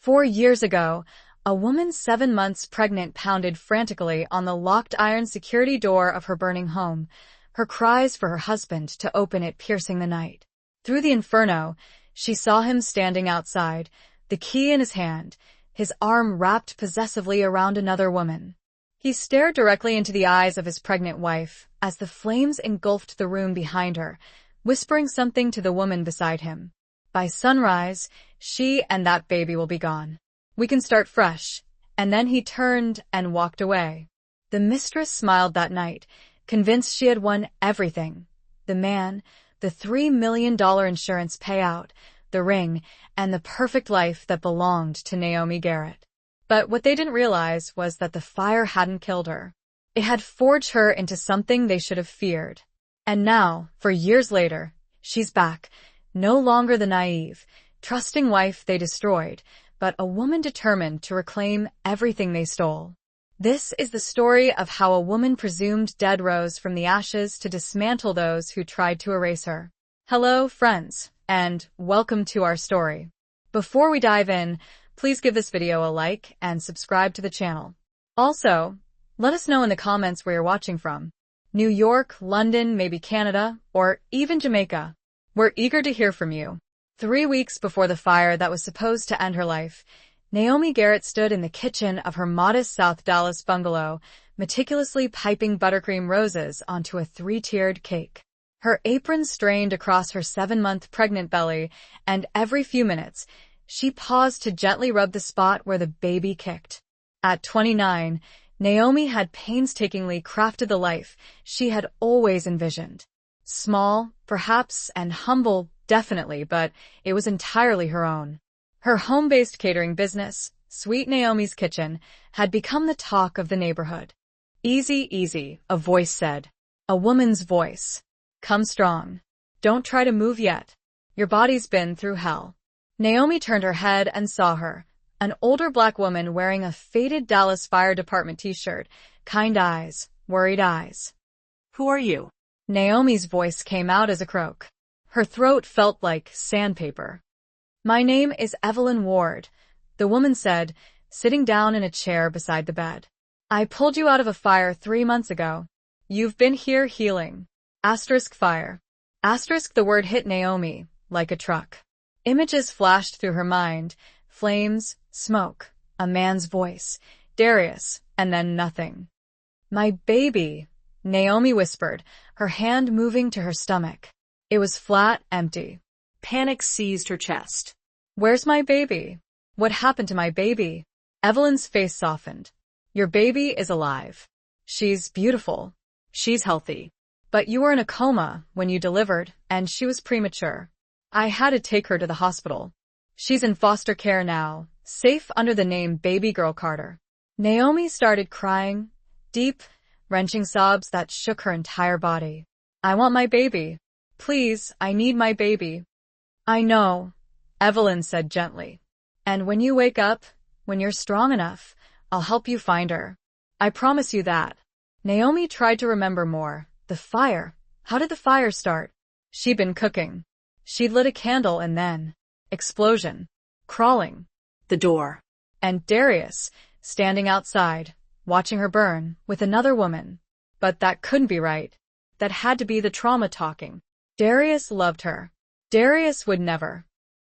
4 years ago, a woman 7 months pregnant pounded frantically on the locked iron security door of her burning home, her cries for her husband to open it piercing the night. Through the inferno, she saw him standing outside, the key in his hand, his arm wrapped possessively around another woman. He stared directly into the eyes of his pregnant wife as the flames engulfed the room behind her, whispering something to the woman beside him. By sunrise, she and that baby will be gone. We can start fresh. And then he turned and walked away. The mistress smiled that night, convinced she had won everything. The man, the $3 million insurance payout, the ring, and the perfect life that belonged to Naomi Garrett. But what they didn't realize was that the fire hadn't killed her. It had forged her into something they should have feared. And now, for years later, she's back, no longer the naive, trusting wife they destroyed, but a woman determined to reclaim everything they stole. This is the story of how a woman presumed dead rose from the ashes to dismantle those who tried to erase her. Hello, friends, and welcome to our story. Before we dive in, please give this video a like and subscribe to the channel. Also, let us know in the comments where you're watching from. New York, London, maybe Canada, or even Jamaica. We're eager to hear from you. 3 weeks before the fire that was supposed to end her life, Naomi Garrett stood in the kitchen of her modest South Dallas bungalow, meticulously piping buttercream roses onto a 3-tiered cake. Her apron strained across her 7-month pregnant belly, and every few minutes, she paused to gently rub the spot where the baby kicked. At 29, Naomi had painstakingly crafted the life she had always envisioned. Small, perhaps, and humble, definitely, but it was entirely her own. Her home-based catering business, Sweet Naomi's Kitchen, had become the talk of the neighborhood. Easy, easy, a voice said. A woman's voice. Come strong. Don't try to move yet. Your body's been through hell. Naomi turned her head and saw her, an older black woman wearing a faded Dallas Fire Department t-shirt, kind eyes, worried eyes. Who are you? Naomi's voice came out as a croak. Her throat felt like sandpaper. My name is Evelyn Ward, the woman said, sitting down in a chair beside the bed. I pulled you out of a fire 3 months ago. You've been here healing. Fire. The word hit Naomi, like a truck. Images flashed through her mind. Flames, smoke, a man's voice, Darius, and then nothing. My baby, Naomi whispered, her hand moving to her stomach. It was flat, empty. Panic seized her chest. Where's my baby? What happened to my baby? Evelyn's face softened. Your baby is alive. She's beautiful. She's healthy. But you were in a coma when you delivered, and she was premature. I had to take her to the hospital. She's in foster care now, safe under the name Baby Girl Carter. Naomi started crying, deep, wrenching sobs that shook her entire body. I want my baby. Please, I need my baby. I know, Evelyn said gently. And when you wake up, when you're strong enough, I'll help you find her. I promise you that. Naomi tried to remember more. The fire. How did the fire start? She'd been cooking. She'd lit a candle and then... explosion. Crawling. The door. And Darius, standing outside, watching her burn, with another woman. But that couldn't be right. That had to be the trauma talking. Darius loved her. Darius would never.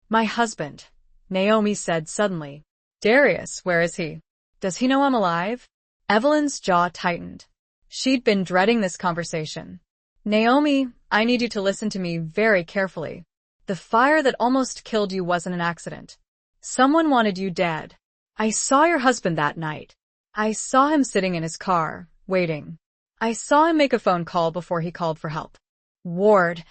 My husband, Naomi said suddenly. Darius, where is he? Does he know I'm alive? Evelyn's jaw tightened. She'd been dreading this conversation. Naomi, I need you to listen to me very carefully. The fire that almost killed you wasn't an accident. Someone wanted you dead. I saw your husband that night. I saw him sitting in his car, waiting. I saw him make a phone call before he called for help. Ward,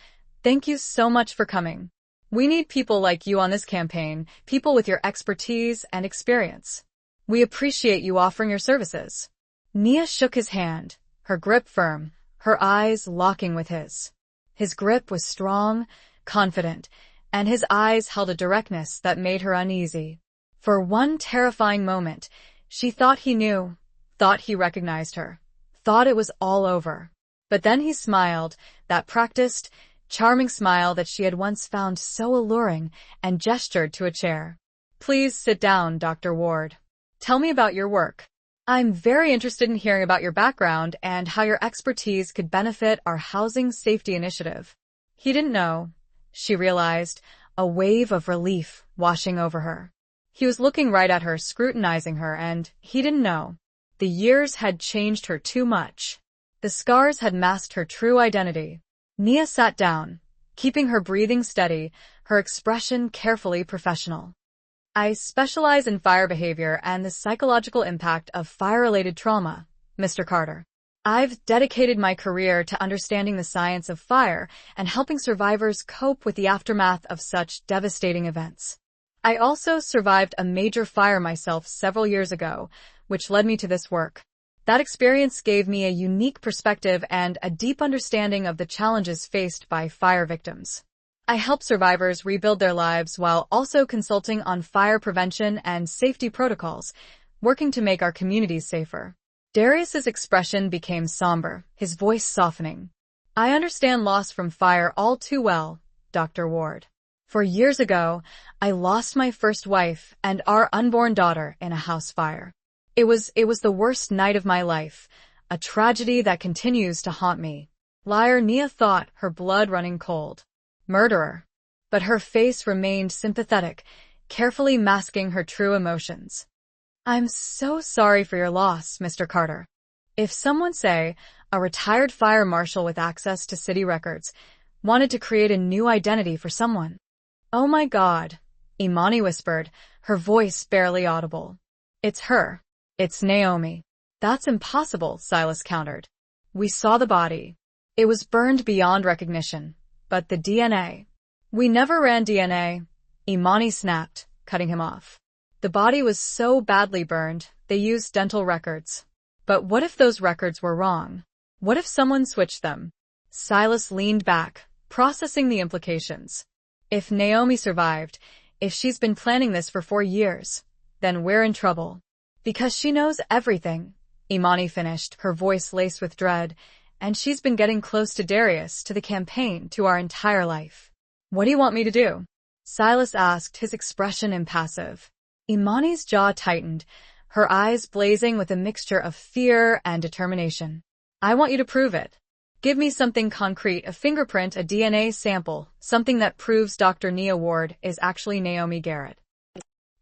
thank you so much for coming. We need people like you on this campaign, people with your expertise and experience. We appreciate you offering your services. Nia shook his hand, her grip firm, her eyes locking with his. His grip was strong, confident, and his eyes held a directness that made her uneasy. For one terrifying moment, she thought he knew, thought he recognized her, thought it was all over. But then he smiled, that practiced, charming smile that she had once found so alluring, and gestured to a chair. Please sit down, Dr. Ward. Tell me about your work. I'm very interested in hearing about your background and how your expertise could benefit our housing safety initiative. He didn't know. She realized, a wave of relief washing over her. He was looking right at her, scrutinizing her, and he didn't know. The years had changed her too much. The scars had masked her true identity. Nia sat down, keeping her breathing steady, her expression carefully professional. I specialize in fire behavior and the psychological impact of fire-related trauma, Mr. Carter. I've dedicated my career to understanding the science of fire and helping survivors cope with the aftermath of such devastating events. I also survived a major fire myself several years ago, which led me to this work. That experience gave me a unique perspective and a deep understanding of the challenges faced by fire victims. I help survivors rebuild their lives while also consulting on fire prevention and safety protocols, working to make our communities safer. Darius's expression became somber, his voice softening. I understand loss from fire all too well, Dr. Ward. 4 years ago, I lost my first wife and our unborn daughter in a house fire. It was the worst night of my life, a tragedy that continues to haunt me. Liar, Nia thought, her blood running cold. Murderer. But her face remained sympathetic, carefully masking her true emotions. I'm so sorry for your loss, Mr. Carter. If someone, say, a retired fire marshal with access to city records, wanted to create a new identity for someone. Oh my God, Imani whispered, her voice barely audible. It's her. It's Naomi. That's impossible, Silas countered. We saw the body. It was burned beyond recognition. But the DNA. We never ran DNA, Imani snapped, cutting him off. The body was so badly burned, they used dental records. But what if those records were wrong? What if someone switched them? Silas leaned back, processing the implications. If Naomi survived, if she's been planning this for 4 years, then we're in trouble. Because she knows everything, Imani finished, her voice laced with dread, and she's been getting close to Darius, to the campaign, to our entire life. What do you want me to do? Silas asked, his expression impassive. Imani's jaw tightened, her eyes blazing with a mixture of fear and determination. I want you to prove it. Give me something concrete, a fingerprint, a DNA sample, something that proves Dr. Nia Ward is actually Naomi Garrett.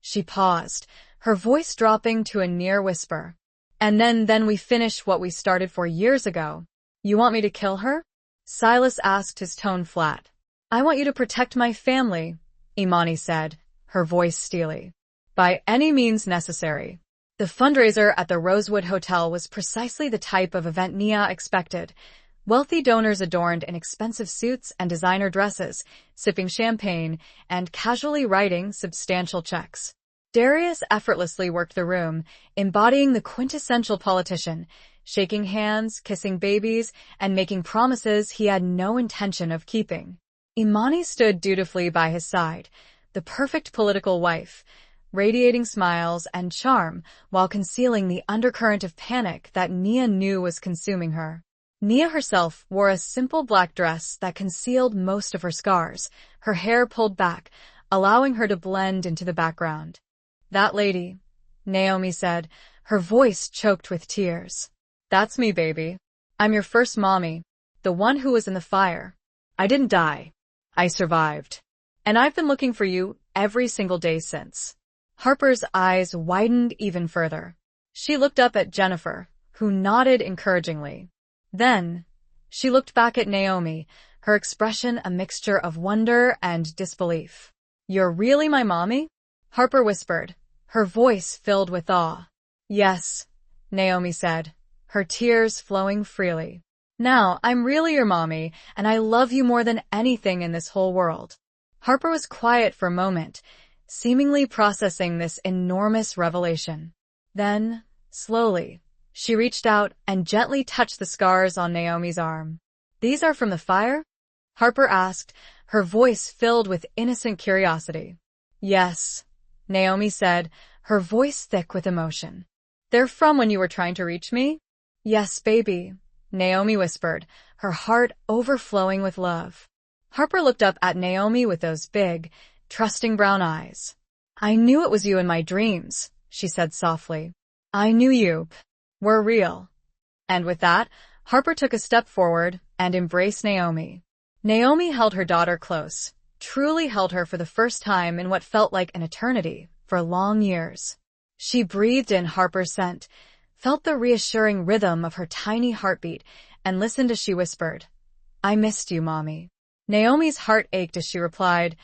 She paused, her voice dropping to a near whisper. And then we finish what we started 4 years ago. You want me to kill her? Silas asked, his tone flat. I want you to protect my family, Imani said, her voice steely. By any means necessary. The fundraiser at the Rosewood Hotel was precisely the type of event Nia expected. Wealthy donors adorned in expensive suits and designer dresses, sipping champagne and casually writing substantial checks. Darius effortlessly worked the room, embodying the quintessential politician, shaking hands, kissing babies, and making promises he had no intention of keeping. Imani stood dutifully by his side, the perfect political wife, radiating smiles and charm while concealing the undercurrent of panic that Nia knew was consuming her. Nia herself wore a simple black dress that concealed most of her scars, her hair pulled back, allowing her to blend into the background. That lady, Naomi said, her voice choked with tears. That's me, baby. I'm your first mommy, the one who was in the fire. I didn't die. I survived. And I've been looking for you every single day since. Harper's eyes widened even further. She looked up at Jennifer, who nodded encouragingly. Then, she looked back at Naomi, her expression a mixture of wonder and disbelief. You're really my mommy? Harper whispered, her voice filled with awe. Yes, Naomi said, her tears flowing freely. Now, I'm really your mommy, and I love you more than anything in this whole world. Harper was quiet for a moment, seemingly processing this enormous revelation. Then, slowly, she reached out and gently touched the scars on Naomi's arm. These are from the fire? Harper asked, her voice filled with innocent curiosity. Yes, Naomi said, her voice thick with emotion. They're from when you were trying to reach me? Yes, baby, Naomi whispered, her heart overflowing with love. Harper looked up at Naomi with those big, trusting brown eyes. I knew it was you in my dreams, she said softly. I knew you were real. And with that, Harper took a step forward and embraced Naomi. Naomi held her daughter close, truly held her for the first time in what felt like an eternity, for long years. She breathed in Harper's scent, felt the reassuring rhythm of her tiny heartbeat, and listened as she whispered, I missed you, Mommy. Naomi's heart ached as she replied,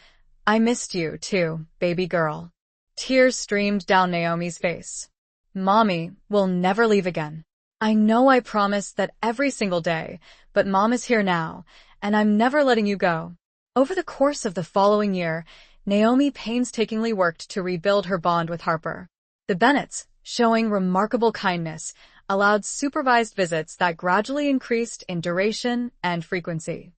I missed you, too, baby girl. Tears streamed down Naomi's face. Mommy, we'll never leave again. I know I promised that every single day, but Mom is here now, and I'm never letting you go. Over the course of the following year, Naomi painstakingly worked to rebuild her bond with Harper. The Bennetts, showing remarkable kindness, allowed supervised visits that gradually increased in duration and frequency.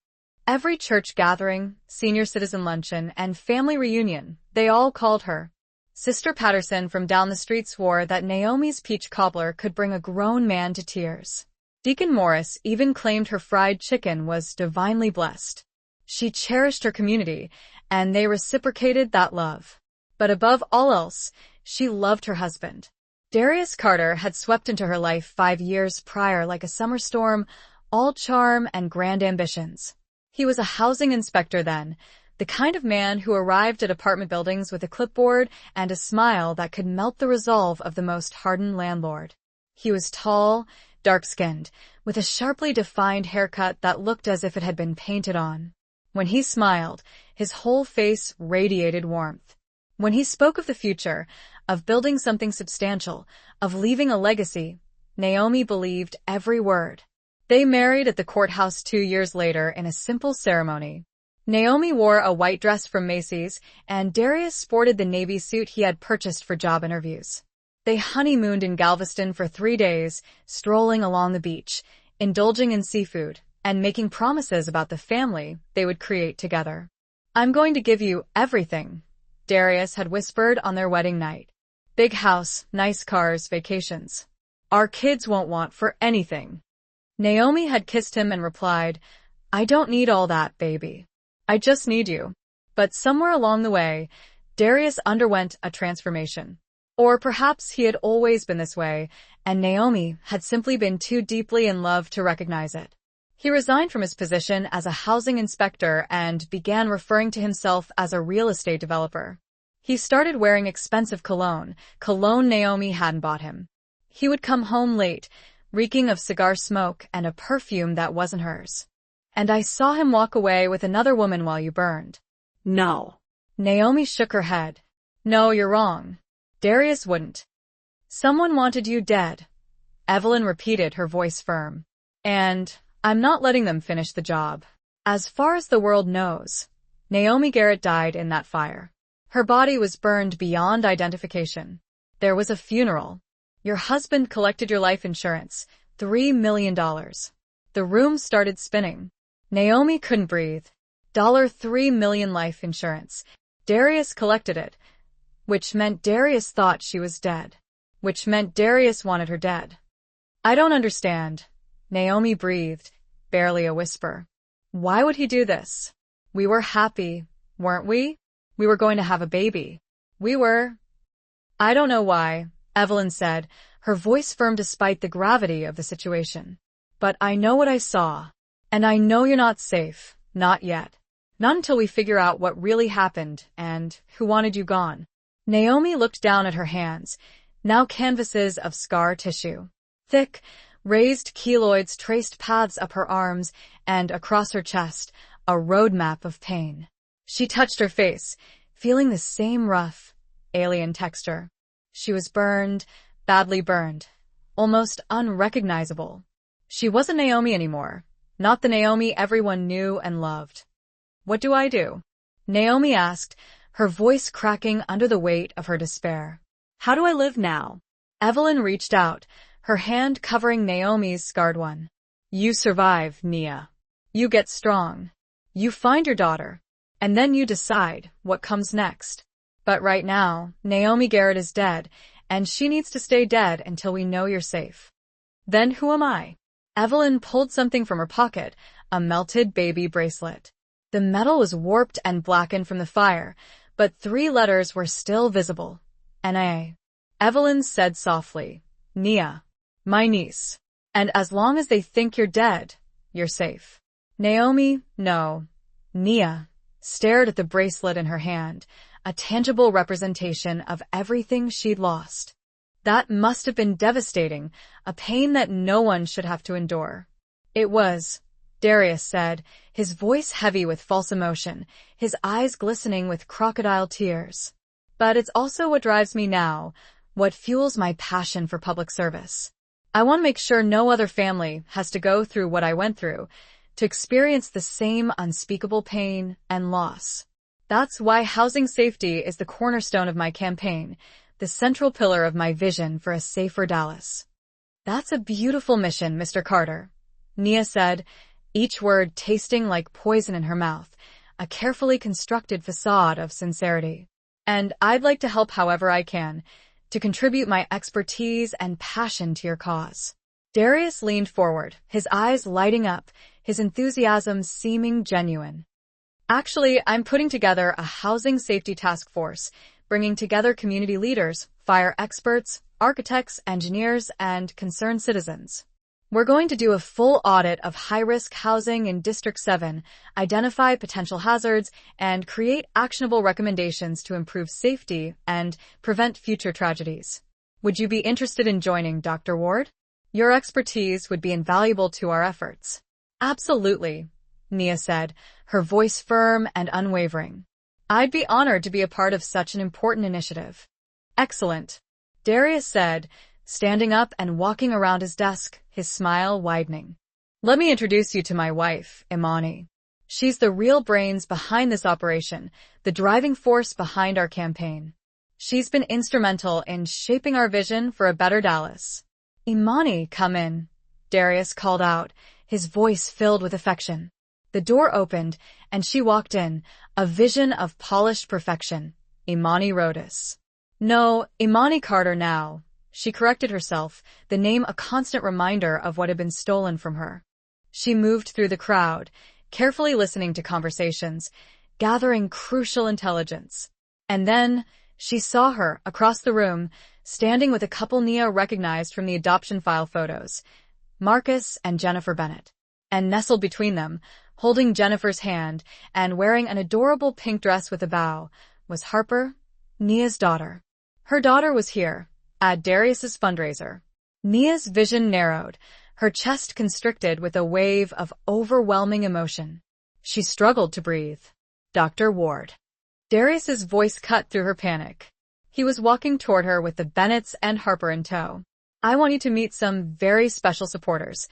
Every church gathering, senior citizen luncheon, and family reunion, they all called her. Sister Patterson from down the street swore that Naomi's peach cobbler could bring a grown man to tears. Deacon Morris even claimed her fried chicken was divinely blessed. She cherished her community, and they reciprocated that love. But above all else, she loved her husband. Darius Carter had swept into her life 5 years prior like a summer storm, all charm and grand ambitions. He was a housing inspector then, the kind of man who arrived at apartment buildings with a clipboard and a smile that could melt the resolve of the most hardened landlord. He was tall, dark-skinned, with a sharply defined haircut that looked as if it had been painted on. When he smiled, his whole face radiated warmth. When he spoke of the future, of building something substantial, of leaving a legacy, Naomi believed every word. They married at the courthouse 2 years later in a simple ceremony. Naomi wore a white dress from Macy's, and Darius sported the navy suit he had purchased for job interviews. They honeymooned in Galveston for 3 days, strolling along the beach, indulging in seafood, and making promises about the family they would create together. I'm going to give you everything, Darius had whispered on their wedding night. Big house, nice cars, vacations. Our kids won't want for anything. Naomi had kissed him and replied, I don't need all that, baby. I just need you. But somewhere along the way, Darius underwent a transformation. Or perhaps he had always been this way, and Naomi had simply been too deeply in love to recognize it. He resigned from his position as a housing inspector and began referring to himself as a real estate developer. He started wearing expensive cologne Naomi hadn't bought him. He would come home late, reeking of cigar smoke and a perfume that wasn't hers. And I saw him walk away with another woman while you burned. No. Naomi shook her head. No, you're wrong. Darius wouldn't. Someone wanted you dead. Evelyn repeated, her voice firm. And I'm not letting them finish the job. As far as the world knows, Naomi Garrett died in that fire. Her body was burned beyond identification. There was a funeral. Your husband collected your life insurance, $3 million. The room started spinning. Naomi couldn't breathe. $3 million life insurance. Darius collected it, which meant Darius thought she was dead, which meant Darius wanted her dead. I don't understand. Naomi breathed, barely a whisper. Why would he do this? We were happy, weren't we? We were going to have a baby. We were. I don't know why, Evelyn said, her voice firm despite the gravity of the situation. But I know what I saw. And I know you're not safe. Not yet. Not until we figure out what really happened and who wanted you gone. Naomi looked down at her hands, now canvases of scar tissue. Thick, raised keloids traced paths up her arms and across her chest, a roadmap of pain. She touched her face, feeling the same rough, alien texture. She was burned, badly burned, almost unrecognizable. She wasn't Naomi anymore, not the Naomi everyone knew and loved. What do I do? Naomi asked, her voice cracking under the weight of her despair. How do I live now? Evelyn reached out, her hand covering Naomi's scarred one. You survive, Nia. You get strong. You find your daughter. And then you decide what comes next. But right now, Naomi Garrett is dead, and she needs to stay dead until we know you're safe. Then who am I? Evelyn pulled something from her pocket, a melted baby bracelet. The metal was warped and blackened from the fire, but 3 letters were still visible. N.A. Evelyn said softly, "Nia, my niece. And as long as they think you're dead, you're safe." Naomi, no. Nia stared at the bracelet in her hand, a tangible representation of everything she'd lost. That must have been devastating, a pain that no one should have to endure. "It was," Darius said, his voice heavy with false emotion, his eyes glistening with crocodile tears. "But it's also what drives me now, what fuels my passion for public service. I want to make sure no other family has to go through what I went through, to experience the same unspeakable pain and loss. That's why housing safety is the cornerstone of my campaign, the central pillar of my vision for a safer Dallas." "That's a beautiful mission, Mr. Carter," Nia said, each word tasting like poison in her mouth, a carefully constructed facade of sincerity. "And I'd like to help however I can, to contribute my expertise and passion to your cause." Darius leaned forward, his eyes lighting up, his enthusiasm seeming genuine. "Actually, I'm putting together a housing safety task force, bringing together community leaders, fire experts, architects, engineers, and concerned citizens. We're going to do a full audit of high-risk housing in District 7, identify potential hazards, and create actionable recommendations to improve safety and prevent future tragedies. Would you be interested in joining, Dr. Ward? Your expertise would be invaluable to our efforts." "Absolutely," Nia said, her voice firm and unwavering. "I'd be honored to be a part of such an important initiative." "Excellent," Darius said, standing up and walking around his desk, his smile widening. "Let me introduce you to my wife, Imani. She's the real brains behind this operation, the driving force behind our campaign. She's been instrumental in shaping our vision for a better Dallas." "Imani, come in," Darius called out, his voice filled with affection. The door opened, and she walked in, a vision of polished perfection. Imani Rodas. "No, Imani Carter now." She corrected herself, the name a constant reminder of what had been stolen from her. She moved through the crowd, carefully listening to conversations, gathering crucial intelligence. And then, she saw her, across the room, standing with a couple Nia recognized from the adoption file photos, Marcus and Jennifer Bennett. And nestled between them, holding Jennifer's hand and wearing an adorable pink dress with a bow, was Harper, Nia's daughter. Her daughter was here, at Darius's fundraiser. Nia's vision narrowed, her chest constricted with a wave of overwhelming emotion. She struggled to breathe. "Dr. Ward." Darius's voice cut through her panic. He was walking toward her with the Bennetts and Harper in tow. "I want you to meet some very special supporters,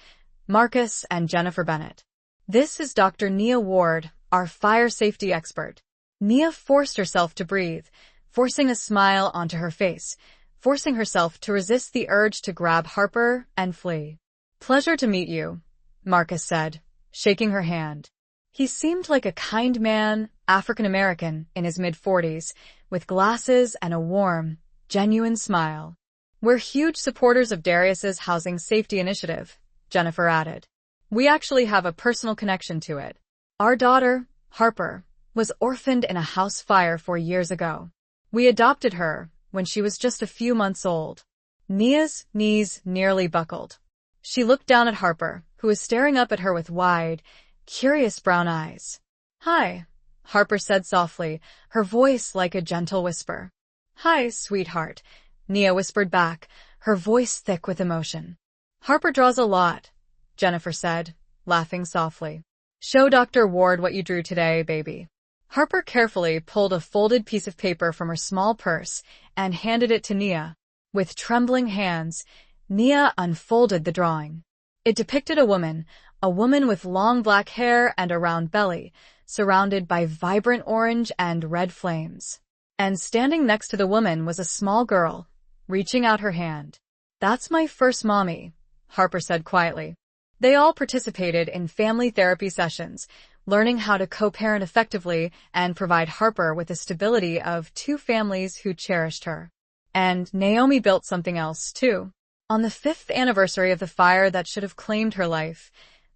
Marcus and Jennifer Bennett. This is Dr. Nia Ward, our fire safety expert." Nia forced herself to breathe, forcing a smile onto her face, forcing herself to resist the urge to grab Harper and flee. "Pleasure to meet you," Marcus said, shaking her hand. He seemed like a kind man, African-American, in his mid-40s, with glasses and a warm, genuine smile. "We're huge supporters of Darius's housing safety initiative," Jennifer added. "We actually have a personal connection to it. Our daughter, Harper, was orphaned in a house fire 4 years ago. We adopted her when she was just a few months old." Nia's knees nearly buckled. She looked down at Harper, who was staring up at her with wide, curious brown eyes. "Hi," Harper said softly, her voice like a gentle whisper. "Hi, sweetheart," Nia whispered back, her voice thick with emotion. "Harper draws a lot," Jennifer said, laughing softly. "Show Dr. Ward what you drew today, baby." Harper carefully pulled a folded piece of paper from her small purse and handed it to Nia. With trembling hands, Nia unfolded the drawing. It depicted a woman with long black hair and a round belly, surrounded by vibrant orange and red flames. And standing next to the woman was a small girl, reaching out her hand. "That's my first mommy," Harper said quietly. They all participated in family therapy sessions, learning how to co-parent effectively and provide Harper with the stability of 2 families who cherished her. And Naomi built something else, too. On the 5th anniversary of the fire that should have claimed her life,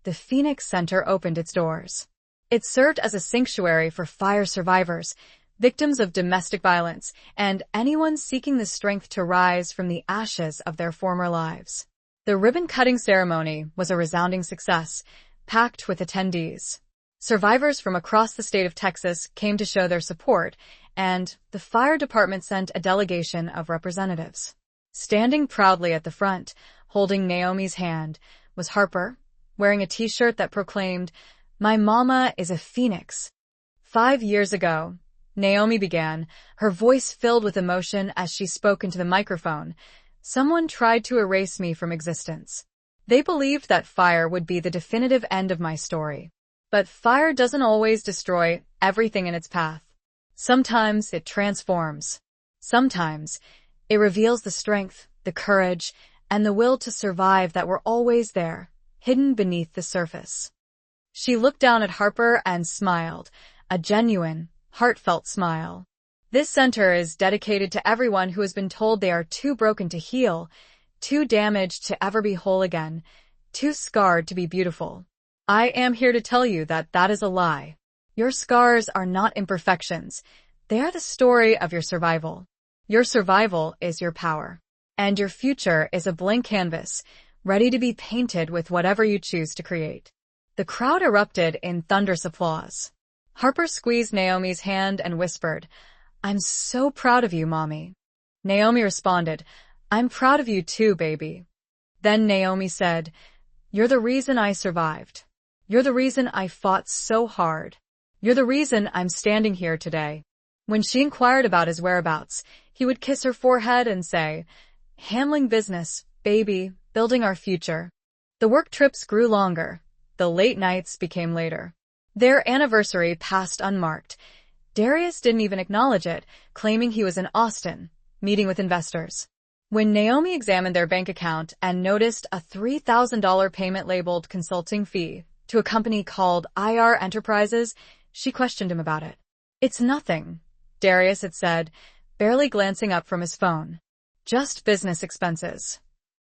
the Phoenix Center opened its doors. It served as a sanctuary for fire survivors, victims of domestic violence, and anyone seeking the strength to rise from the ashes of their former lives. The ribbon-cutting ceremony was a resounding success, packed with attendees. Survivors from across the state of Texas came to show their support, and the fire department sent a delegation of representatives. Standing proudly at the front, holding Naomi's hand, was Harper, wearing a t-shirt that proclaimed, "My mama is a phoenix." 5 years ago, Naomi began, her voice filled with emotion as she spoke into the microphone. Someone tried to erase me from existence. They believed that fire would be the definitive end of my story. But fire doesn't always destroy everything in its path. Sometimes it transforms. Sometimes it reveals the strength, the courage, and the will to survive that were always there, hidden beneath the surface. She looked down at Harper and smiled, a genuine, heartfelt smile. This center is dedicated to everyone who has been told they are too broken to heal, too damaged to ever be whole again, too scarred to be beautiful. I am here to tell you that that is a lie. Your scars are not imperfections. They are the story of your survival. Your survival is your power. And your future is a blank canvas, ready to be painted with whatever you choose to create. The crowd erupted in thunderous applause. Harper squeezed Naomi's hand and whispered, "I'm so proud of you, Mommy." Naomi responded, "I'm proud of you too, baby." Then Naomi said, "You're the reason I survived. You're the reason I fought so hard. You're the reason I'm standing here today." When she inquired about his whereabouts, he would kiss her forehead and say, "Handling business, baby, building our future." The work trips grew longer. The late nights became later. Their anniversary passed unmarked. Darius didn't even acknowledge it, claiming he was in Austin, meeting with investors. When Naomi examined their bank account and noticed a $3,000 payment labeled consulting fee to a company called IR Enterprises, she questioned him about it. "It's nothing," Darius had said, barely glancing up from his phone. "Just business expenses."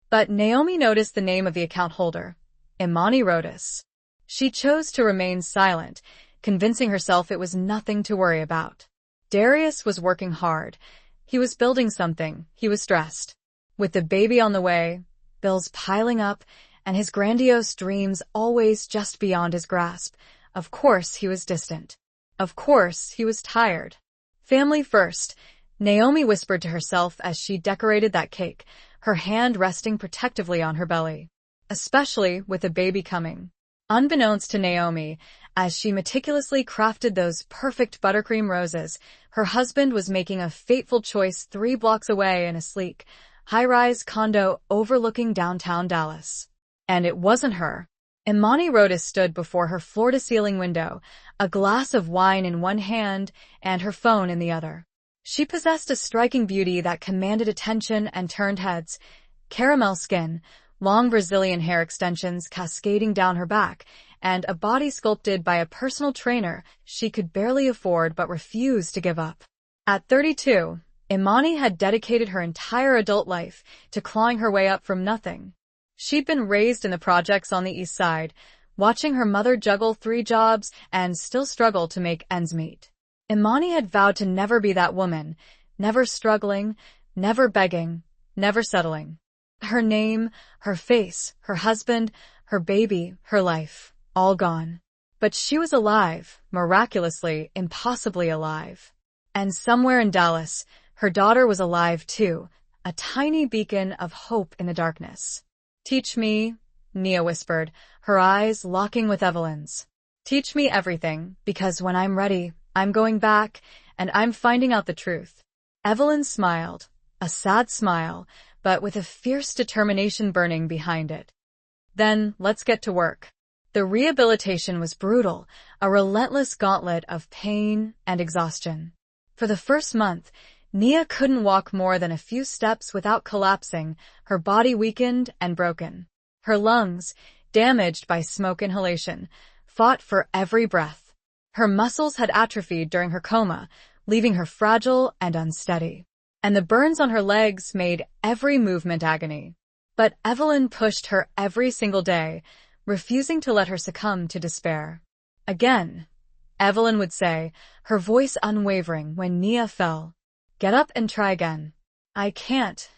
But Naomi noticed the name of the account holder, Imani Rodas. She chose to remain silent, convincing herself it was nothing to worry about. Darius was working hard. He was building something. He was stressed. With the baby on the way, bills piling up, and his grandiose dreams always just beyond his grasp, of course he was distant. Of course he was tired. Family first, Naomi whispered to herself as she decorated that cake, her hand resting protectively on her belly. Especially with a baby coming. Unbeknownst to Naomi, as she meticulously crafted those perfect buttercream roses, her husband was making a fateful choice 3 blocks away in a sleek, high-rise condo overlooking downtown Dallas. And it wasn't her. Imani Rodas stood before her floor-to-ceiling window, a glass of wine in one hand and her phone in the other. She possessed a striking beauty that commanded attention and turned heads. Caramel skin, long Brazilian hair extensions cascading down her back, and a body sculpted by a personal trainer she could barely afford but refused to give up. At 32, Imani had dedicated her entire adult life to clawing her way up from nothing. She'd been raised in the projects on the East Side, watching her mother juggle 3 jobs and still struggle to make ends meet. Imani had vowed to never be that woman, never struggling, never begging, never settling. Her name, her face, her husband, her baby, her life, all gone. But she was alive, miraculously, impossibly alive. And somewhere in Dallas, her daughter was alive too, a tiny beacon of hope in the darkness. "Teach me," Nia whispered, her eyes locking with Evelyn's. "Teach me everything, because when I'm ready, I'm going back, and I'm finding out the truth." Evelyn smiled, a sad smile, but with a fierce determination burning behind it. "Then, let's get to work." The rehabilitation was brutal, a relentless gauntlet of pain and exhaustion. For the first month, Nia couldn't walk more than a few steps without collapsing, her body weakened and broken. Her lungs, damaged by smoke inhalation, fought for every breath. Her muscles had atrophied during her coma, leaving her fragile and unsteady. And the burns on her legs made every movement agony. But Evelyn pushed her every single day, refusing to let her succumb to despair. Again, Evelyn would say, her voice unwavering when Nia fell. Get up and try again. I can't.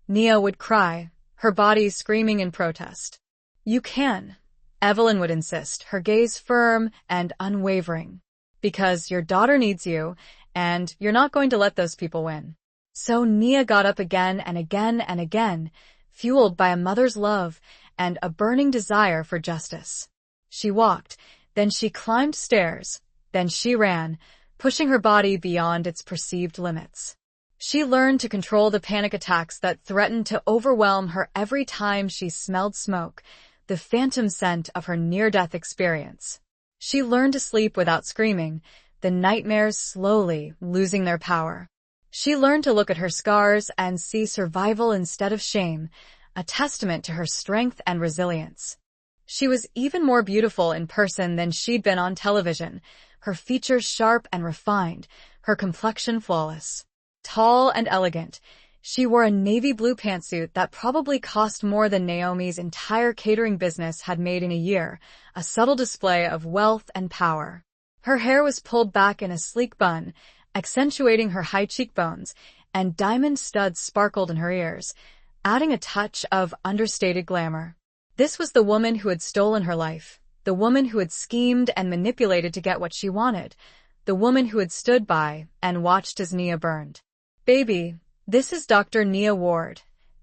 Nia would cry, her body screaming in protest. You can. Evelyn would insist, her gaze firm and unwavering. Because your daughter needs you, and you're not going to let those people win. So Nia got up again and again and again, fueled by a mother's love and a burning desire for justice. She walked, then she climbed stairs, then she ran, pushing her body beyond its perceived limits. She learned to control the panic attacks that threatened to overwhelm her every time she smelled smoke, the phantom scent of her near-death experience. She learned to sleep without screaming, the nightmares slowly losing their power. She learned to look at her scars and see survival instead of shame, a testament to her strength and resilience. She was even more beautiful in person than she'd been on television, her features sharp and refined, her complexion flawless. Tall and elegant, she wore a navy blue pantsuit that probably cost more than Naomi's entire catering business had made in a year, a subtle display of wealth and power. Her hair was pulled back in a sleek bun, accentuating her high cheekbones, and diamond studs sparkled in her ears, adding a touch of understated glamour. This was the woman who had stolen her life, the woman who had schemed and manipulated to get what she wanted, the woman who had stood by and watched as Nia burned. Baby, this is Dr. Nia Ward,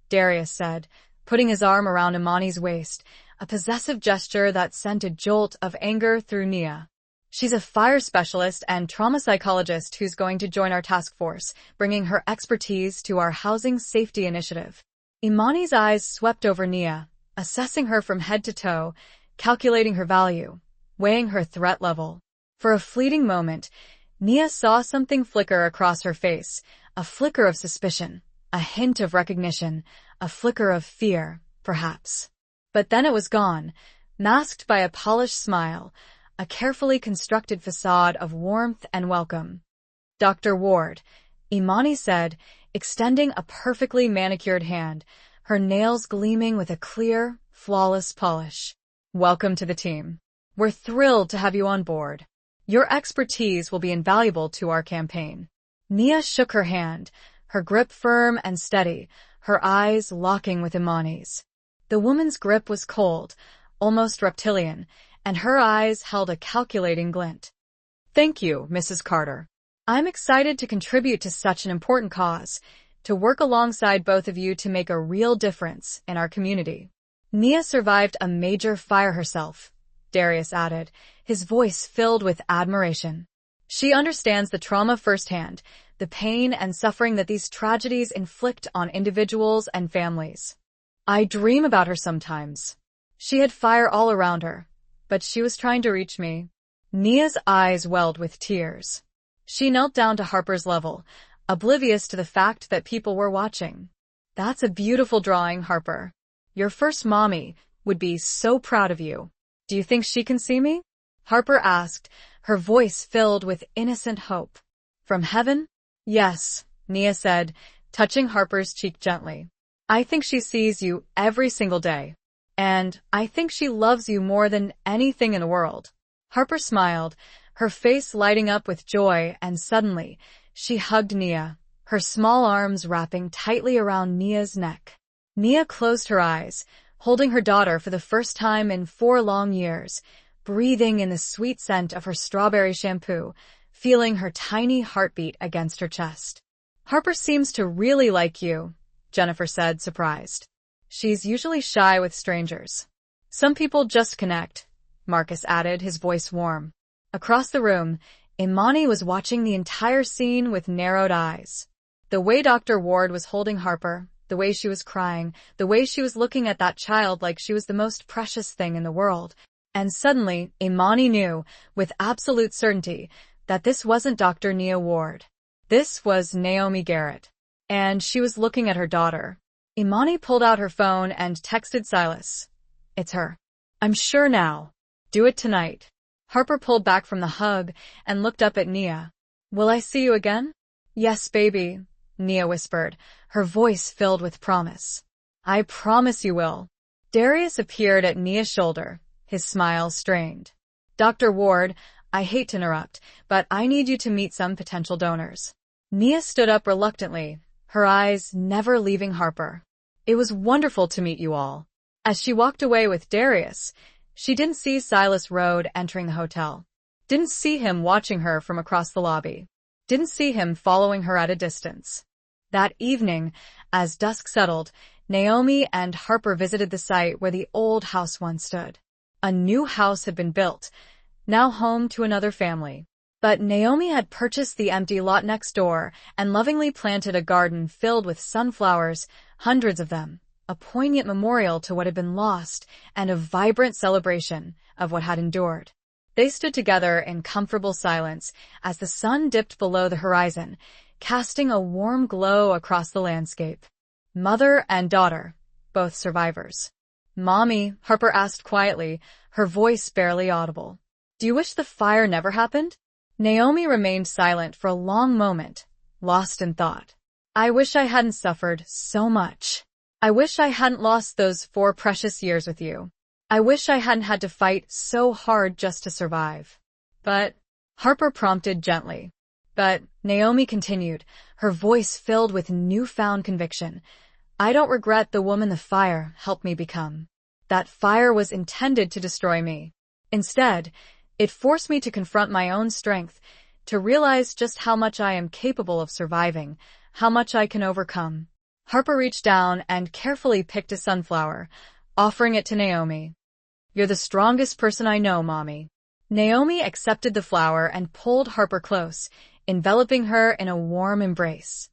Darius said, putting his arm around Imani's waist, a possessive gesture that sent a jolt of anger through Nia. She's a fire specialist and trauma psychologist who's going to join our task force, bringing her expertise to our housing safety initiative. Imani's eyes swept over Nia, assessing her from head to toe, calculating her value, weighing her threat level. For a fleeting moment, Nia saw something flicker across her face, a flicker of suspicion, a hint of recognition, a flicker of fear, perhaps. But then it was gone, masked by a polished smile, a carefully constructed facade of warmth and welcome. Dr. Ward, Imani said, extending a perfectly manicured hand, her nails gleaming with a clear, flawless polish. Welcome to the team. We're thrilled to have you on board. Your expertise will be invaluable to our campaign. Nia shook her hand, her grip firm and steady, her eyes locking with Imani's. The woman's grip was cold, almost reptilian, and her eyes held a calculating glint. Thank you, Mrs. Carter. I'm excited to contribute to such an important cause, to work alongside both of you to make a real difference in our community. Nia survived a major fire herself, Darius added, his voice filled with admiration. She understands the trauma firsthand, the pain and suffering that these tragedies inflict on individuals and families. I dream about her sometimes. She had fire all around her, but she was trying to reach me. Nia's eyes welled with tears. She knelt down to Harper's level, oblivious to the fact that people were watching. That's a beautiful drawing, Harper. Your first mommy would be so proud of you. Do you think she can see me? Harper asked, her voice filled with innocent hope. From heaven? Yes, Nia said, touching Harper's cheek gently. I think she sees you every single day. And I think she loves you more than anything in the world. Harper smiled, her face lighting up with joy, and suddenly, she hugged Nia, her small arms wrapping tightly around Nia's neck. Nia closed her eyes, holding her daughter for the first time in 4 long years, breathing in the sweet scent of her strawberry shampoo, feeling her tiny heartbeat against her chest. Harper seems to really like you, Jennifer said, surprised. She's usually shy with strangers. Some people just connect, Marcus added, his voice warm. Across the room, Imani was watching the entire scene with narrowed eyes. The way Dr. Ward was holding Harper, the way she was crying, the way she was looking at that child like she was the most precious thing in the world. And suddenly, Imani knew, with absolute certainty, that this wasn't Dr. Nia Ward. This was Naomi Garrett. And she was looking at her daughter. Imani pulled out her phone and texted Silas. It's her. I'm sure now. Do it tonight. Harper pulled back from the hug and looked up at Nia. Will I see you again? Yes, baby, Nia whispered, her voice filled with promise. I promise you will. Darius appeared at Nia's shoulder, his smile strained. Dr. Ward, I hate to interrupt, but I need you to meet some potential donors. Nia stood up reluctantly, her eyes never leaving Harper. It was wonderful to meet you all. As she walked away with Darius, she didn't see Silas Rode entering the hotel. Didn't see him watching her from across the lobby. Didn't see him following her at a distance. That evening, as dusk settled, Naomi and Harper visited the site where the old house once stood. A new house had been built, now home to another family. But Naomi had purchased the empty lot next door and lovingly planted a garden filled with sunflowers, hundreds of them, a poignant memorial to what had been lost and a vibrant celebration of what had endured. They stood together in comfortable silence as the sun dipped below the horizon, casting a warm glow across the landscape. Mother and daughter, both survivors. "Mommy," Harper asked quietly, her voice barely audible. "Do you wish the fire never happened?" Naomi remained silent for a long moment, lost in thought. "I wish I hadn't suffered so much. I wish I hadn't lost those 4 precious years with you. I wish I hadn't had to fight so hard just to survive." But, Harper prompted gently. But, Naomi continued, her voice filled with newfound conviction. "I don't regret the woman the fire helped me become. That fire was intended to destroy me. Instead, it forced me to confront my own strength, to realize just how much I am capable of surviving, how much I can overcome." Harper reached down and carefully picked a sunflower, offering it to Naomi. "You're the strongest person I know, Mommy." Naomi accepted the flower and pulled Harper close, enveloping her in a warm embrace.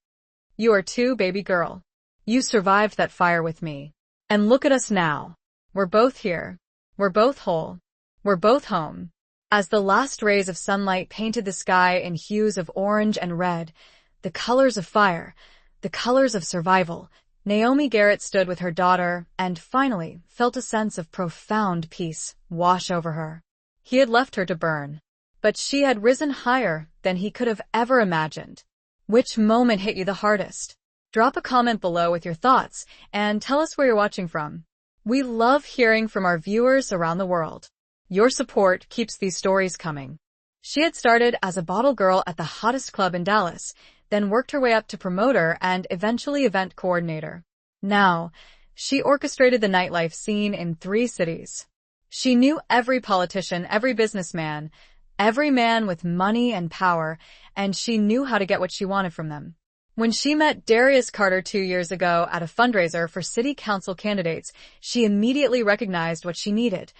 "You are too, baby girl. You survived that fire with me. And look at us now. We're both here. We're both whole. We're both home." As the last rays of sunlight painted the sky in hues of orange and red, the colors of fire, the colors of survival, Naomi Garrett stood with her daughter and finally felt a sense of profound peace wash over her. He had left her to burn, but she had risen higher than he could have ever imagined. Which moment hit you the hardest? Drop a comment below with your thoughts and tell us where you're watching from. We love hearing from our viewers around the world. Your support keeps these stories coming. She had started as a bottle girl at the hottest club in Dallas, then worked her way up to promoter and eventually event coordinator. Now, she orchestrated the nightlife scene in 3 cities. She knew every politician, every businessman, every man with money and power, and she knew how to get what she wanted from them. When she met Darius Carter 2 years ago at a fundraiser for city council candidates, she immediately recognized what she needed: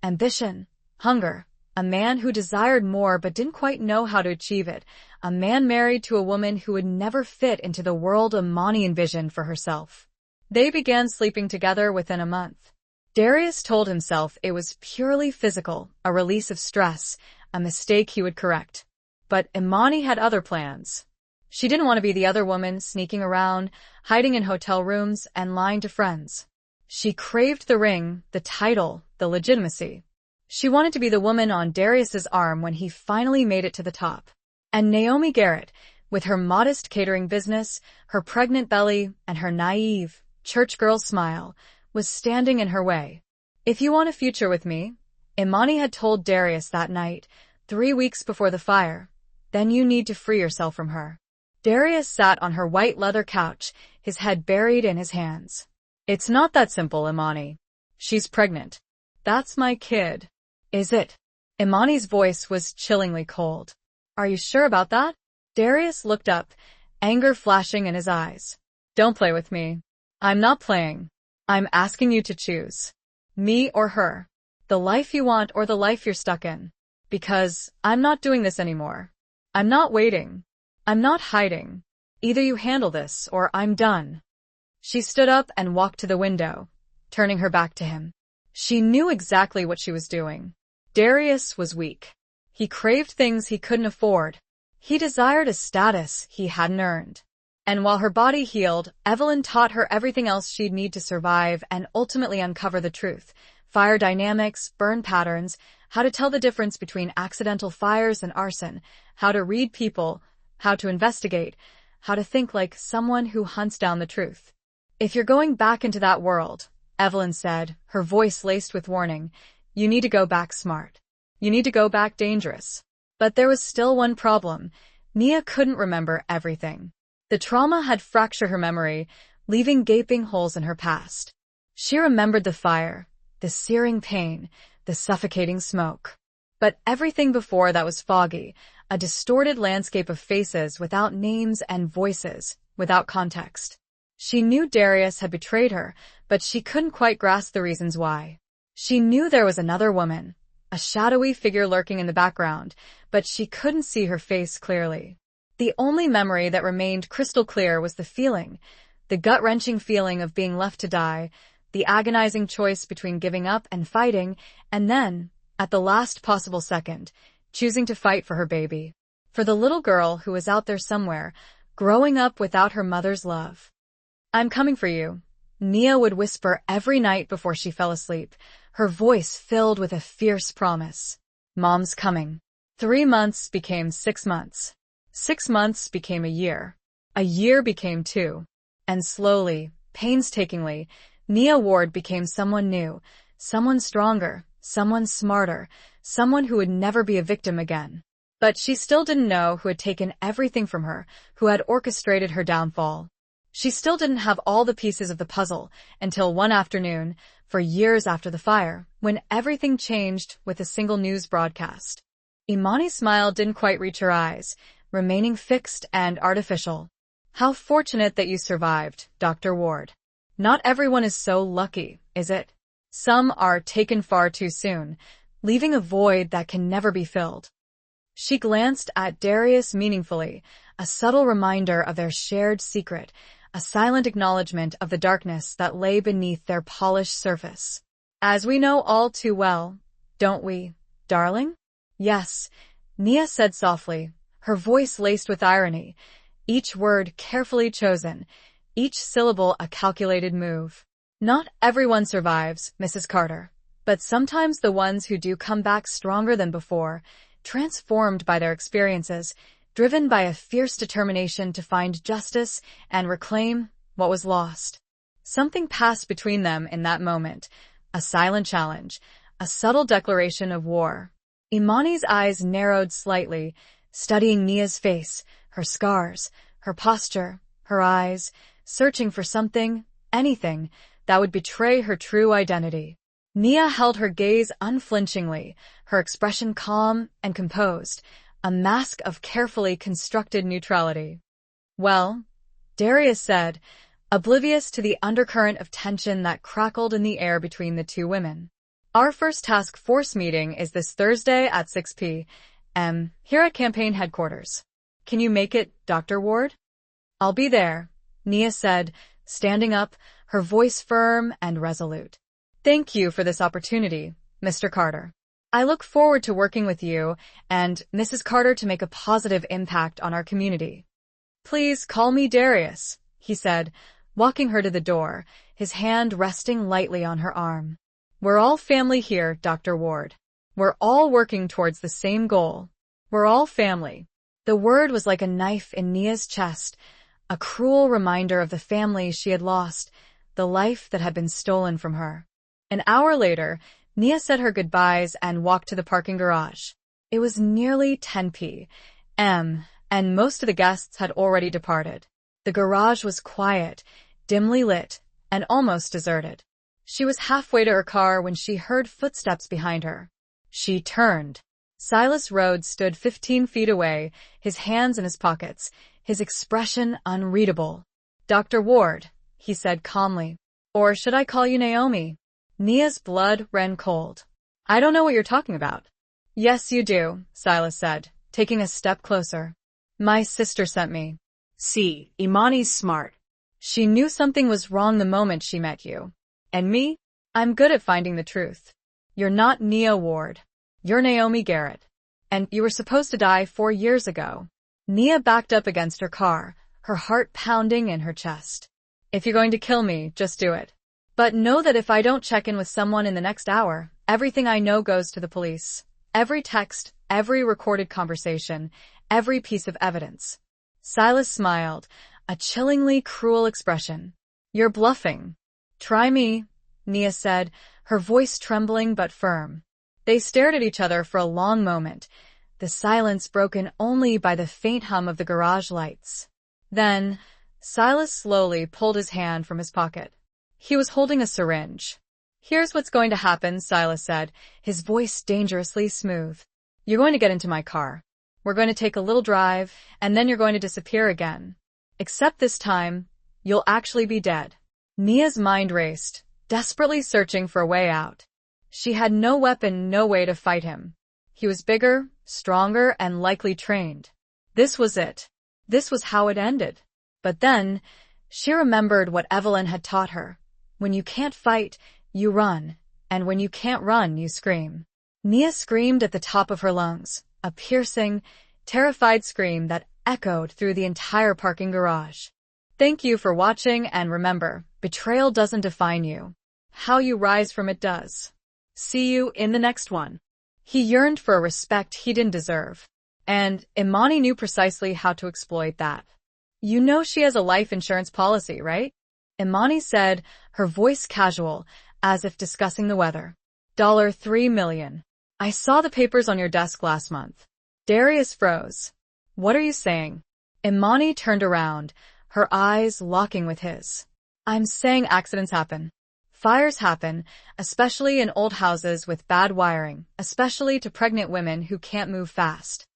ambition, hunger, a man who desired more but didn't quite know how to achieve it, a man married to a woman who would never fit into the world Imani envisioned for herself. They began sleeping together within a month. Darius told himself it was purely physical, a release of stress, a mistake he would correct. But Imani had other plans. She didn't want to be the other woman sneaking around, hiding in hotel rooms, and lying to friends. She craved the ring, the title, the legitimacy. She wanted to be the woman on Darius's arm when he finally made it to the top. And Naomi Garrett, with her modest catering business, her pregnant belly, and her naive, church girl smile, was standing in her way. "If you want a future with me," Imani had told Darius that night, 3 weeks before the fire, "then you need to free yourself from her." Darius sat on her white leather couch, his head buried in his hands. "It's not that simple, Imani. She's pregnant." "That's my kid." "Is it?" Imani's voice was chillingly cold. "Are you sure about that?" Darius looked up, anger flashing in his eyes. "Don't play with me." "I'm not playing. I'm asking you to choose. Me or her. The life you want or the life you're stuck in. Because I'm not doing this anymore. I'm not waiting. I'm not hiding. Either you handle this or I'm done." She stood up and walked to the window, turning her back to him. She knew exactly what she was doing. Darius was weak. He craved things he couldn't afford. He desired a status he hadn't earned. And while her body healed, Evelyn taught her everything else she'd need to survive and ultimately uncover the truth: fire dynamics, burn patterns, how to tell the difference between accidental fires and arson, how to read people, how to investigate, how to think like someone who hunts down the truth. "If you're going back into that world," Evelyn said, her voice laced with warning, "you need to go back smart. You need to go back dangerous. But there was still one problem. Nia couldn't remember everything. The trauma had fractured her memory, leaving gaping holes in her past. She remembered the fire, the searing pain, the suffocating smoke. But everything before that was foggy, a distorted landscape of faces without names and voices, without context. She knew Darius had betrayed her, but she couldn't quite grasp the reasons why. She knew there was another woman, a shadowy figure lurking in the background, but she couldn't see her face clearly. The only memory that remained crystal clear was the gut-wrenching feeling of being left to die, the agonizing choice between giving up and fighting, and then, at the last possible second, choosing to fight for her baby. For the little girl who was out there somewhere, growing up without her mother's love. "I'm coming for you," Nia would whisper every night before she fell asleep, her voice filled with a fierce promise. Mom's coming. 3 months became 6 months. 6 months became a year. A year became 2. And slowly, painstakingly, Nia Ward became someone new, someone stronger, someone smarter, someone who would never be a victim again. But she still didn't know who had taken everything from her, who had orchestrated her downfall. She still didn't have all the pieces of the puzzle until one afternoon, for years after the fire, when everything changed with a single news broadcast. Imani's smile didn't quite reach her eyes, remaining fixed and artificial. "How fortunate that you survived, Dr. Ward. Not everyone is so lucky, is it? Some are taken far too soon, leaving a void that can never be filled." She glanced at Darius meaningfully, a subtle reminder of their shared secret, a silent acknowledgement of the darkness that lay beneath their polished surface. "As we know all too well, don't we, darling?" "Yes," Nia said softly, her voice laced with irony, each word carefully chosen, each syllable a calculated move. "Not everyone survives, Mrs. Carter, but sometimes the ones who do come back stronger than before, transformed by their experiences, driven by a fierce determination to find justice and reclaim what was lost." Something passed between them in that moment, a silent challenge, a subtle declaration of war. Imani's eyes narrowed slightly, studying Nia's face, her scars, her posture, her eyes, searching for something, anything, that would betray her true identity. Nia held her gaze unflinchingly, her expression calm and composed, a mask of carefully constructed neutrality. "Well," Darius said, oblivious to the undercurrent of tension that crackled in the air between the two women. "Our first task force meeting is this Thursday at 6 p.m. here at campaign headquarters. Can you make it, Dr. Ward?" "I'll be there," Nia said, standing up, her voice firm and resolute. "Thank you for this opportunity, Mr. Carter. I look forward to working with you and Mrs. Carter to make a positive impact on our community." "Please call me Darius," he said, walking her to the door, his hand resting lightly on her arm. "We're all family here, Dr. Ward. We're all working towards the same goal. We're all family." The word was like a knife in Nia's chest, a cruel reminder of the family she had lost, the life that had been stolen from her. An hour later, Nia said her goodbyes and walked to the parking garage. It was nearly 10 p.m., and most of the guests had already departed. The garage was quiet, dimly lit, and almost deserted. She was halfway to her car when she heard footsteps behind her. She turned. Silas Rhodes stood 15 feet away, his hands in his pockets, his expression unreadable. "Dr. Ward," he said calmly. "Or should I call you Naomi?" Nia's blood ran cold. "I don't know what you're talking about." "Yes, you do," Silas said, taking a step closer. "My sister sent me." See, Imani's smart. "She knew something was wrong the moment she met you. And me? I'm good at finding the truth. You're not Nia Ward. You're Naomi Garrett. And you were supposed to die 4 years ago." Nia backed up against her car, her heart pounding in her chest. "If you're going to kill me, just do it. But know that if I don't check in with someone in the next hour, everything I know goes to the police. Every text, every recorded conversation, every piece of evidence." Silas smiled, a chillingly cruel expression. "You're bluffing." "Try me," Nia said, her voice trembling but firm. They stared at each other for a long moment. the silence broken only by the faint hum of the garage lights. Then, Silas slowly pulled his hand from his pocket. He was holding a syringe. "Here's what's going to happen," Silas said, his voice dangerously smooth. "You're going to get into my car. We're going to take a little drive, and then you're going to disappear again. Except this time, you'll actually be dead." Nia's mind raced, desperately searching for a way out. She had no weapon, no way to fight him. He was bigger, stronger, and likely trained. This was it. This was how it ended. But then, she remembered what Evelyn had taught her. When you can't fight, you run, and when you can't run, you scream. Nia screamed at the top of her lungs, a piercing, terrified scream that echoed through the entire parking garage. Thank you for watching, and remember, betrayal doesn't define you. How you rise from it does. See you in the next one. He yearned for a respect he didn't deserve. And Imani knew precisely how to exploit that. "You know she has a life insurance policy, right?" Imani said, her voice casual, as if discussing the weather. $3 million. "I saw the papers on your desk last month." Darius froze. "What are you saying?" Imani turned around, her eyes locking with his. "I'm saying accidents happen. Fires happen, especially in old houses with bad wiring, especially to pregnant women who can't move fast."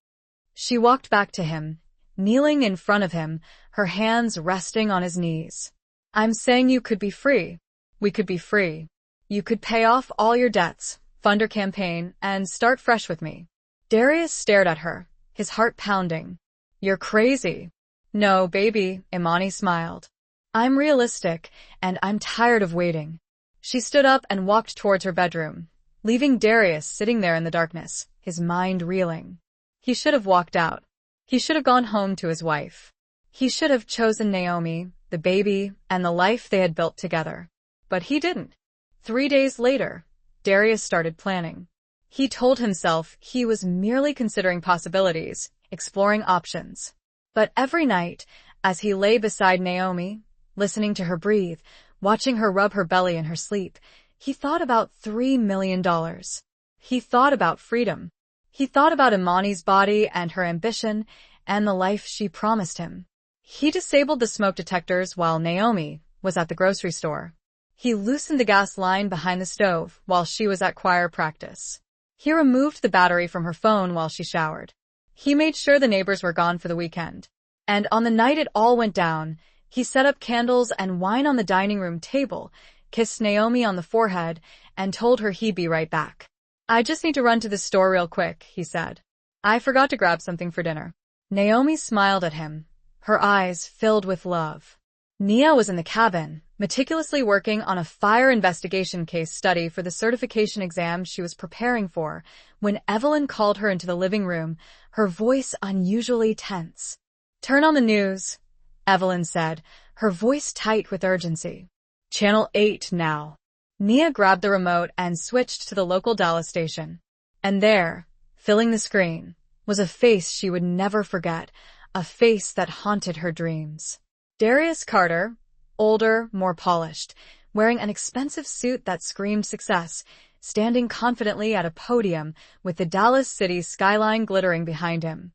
She walked back to him, kneeling in front of him, her hands resting on his knees. "I'm saying you could be free. We could be free. You could pay off all your debts, fund your campaign, and start fresh with me." Darius stared at her, his heart pounding. "You're crazy." "No, baby," Imani smiled. "I'm realistic, and I'm tired of waiting." She stood up and walked towards her bedroom, leaving Darius sitting there in the darkness, his mind reeling. He should have walked out. He should have gone home to his wife. He should have chosen Naomi, the baby, and the life they had built together. But he didn't. 3 days later, Darius started planning. He told himself he was merely considering possibilities, exploring options. But every night, as he lay beside Naomi, listening to her breathe, watching her rub her belly in her sleep, he thought about $3 million. He thought about freedom. He thought about Imani's body and her ambition and the life she promised him. He disabled the smoke detectors while Naomi was at the grocery store. He loosened the gas line behind the stove while she was at choir practice. He removed the battery from her phone while she showered. He made sure the neighbors were gone for the weekend. And on the night it all went down, he set up candles and wine on the dining room table, kissed Naomi on the forehead, and told her he'd be right back. "I just need to run to the store real quick," he said. "I forgot to grab something for dinner." Naomi smiled at him, her eyes filled with love. Nia was in the cabin, meticulously working on a fire investigation case study for the certification exam she was preparing for, when Evelyn called her into the living room, her voice unusually tense. "Turn on the news," Evelyn said, her voice tight with urgency. "Channel 8 now." Nia grabbed the remote and switched to the local Dallas station. And there, filling the screen, was a face she would never forget, a face that haunted her dreams. Darius Carter, older, more polished, wearing an expensive suit that screamed success, standing confidently at a podium with the Dallas city skyline glittering behind him.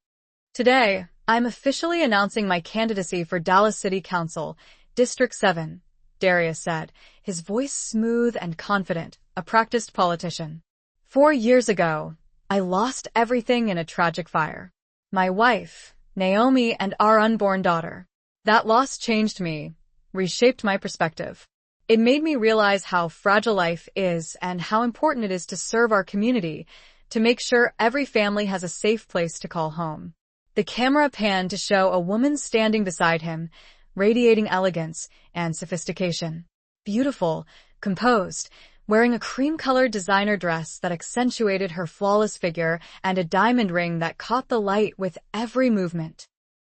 "Today, I'm officially announcing my candidacy for Dallas City Council, District 7, Darius said, his voice smooth and confident, a practiced politician. 4 years ago, I lost everything in a tragic fire. My wife, Naomi, and our unborn daughter. That loss changed me, reshaped my perspective. It made me realize how fragile life is and how important it is to serve our community, to make sure every family has a safe place to call home." The camera panned to show a woman standing beside him, radiating elegance and sophistication. Beautiful, composed, wearing a cream-colored designer dress that accentuated her flawless figure and a diamond ring that caught the light with every movement.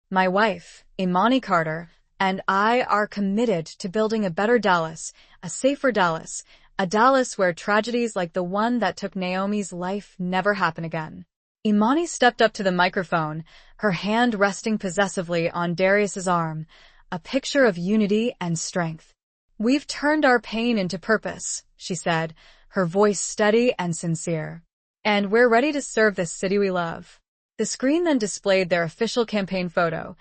"My wife, Imani Carter, and I are committed to building a better Dallas, a safer Dallas, a Dallas where tragedies like the one that took Naomi's life never happen again." Imani stepped up to the microphone, her hand resting possessively on Darius's arm, a picture of unity and strength. "We've turned our pain into purpose," she said, her voice steady and sincere. "And we're ready to serve this city we love." The screen then displayed their official campaign photo,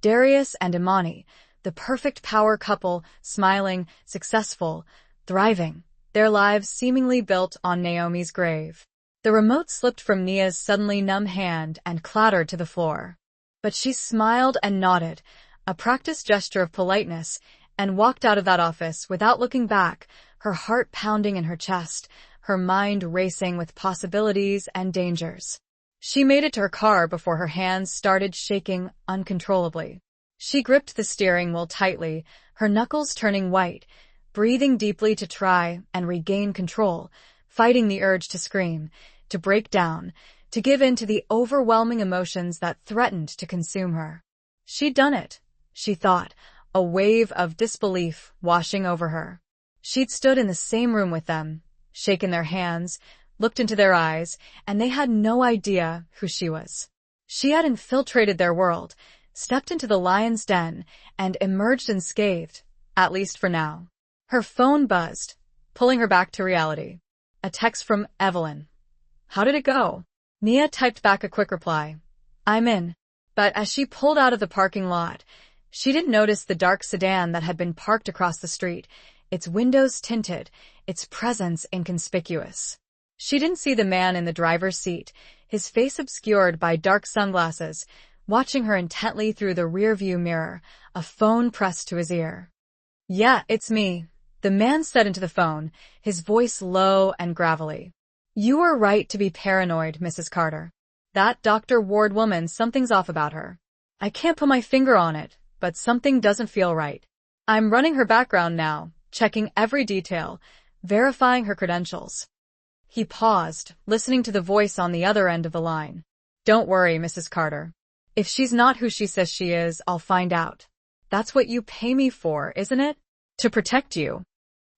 Darius and Imani, the perfect power couple, smiling, successful, thriving, their lives seemingly built on Naomi's grave. The remote slipped from Nia's suddenly numb hand and clattered to the floor. But she smiled and nodded, a practiced gesture of politeness, and walked out of that office without looking back, her heart pounding in her chest, her mind racing with possibilities and dangers. She made it to her car before her hands started shaking uncontrollably. She gripped the steering wheel tightly, her knuckles turning white, breathing deeply to try and regain control, fighting the urge to scream, to break down, to give in to the overwhelming emotions that threatened to consume her. She'd done it, she thought, a wave of disbelief washing over her. She'd stood in the same room with them, shaken their hands, looked into their eyes, and they had no idea who she was. She had infiltrated their world, stepped into the lion's den, and emerged unscathed, at least for now. Her phone buzzed, pulling her back to reality. A text from Evelyn. How did it go? Nia typed back a quick reply. I'm in. But as she pulled out of the parking lot, she didn't notice the dark sedan that had been parked across the street, its windows tinted, its presence inconspicuous. She didn't see the man in the driver's seat, his face obscured by dark sunglasses, watching her intently through the rearview mirror, a phone pressed to his ear. Yeah, it's me, the man said into the phone, his voice low and gravelly. You were right to be paranoid, Mrs. Carter. That Dr. Ward woman, something's off about her. I can't put my finger on it, but something doesn't feel right. I'm running her background now, checking every detail, verifying her credentials. He paused, listening to the voice on the other end of the line. Don't worry, Mrs. Carter. If she's not who she says she is, I'll find out. That's what you pay me for, isn't it? To protect you.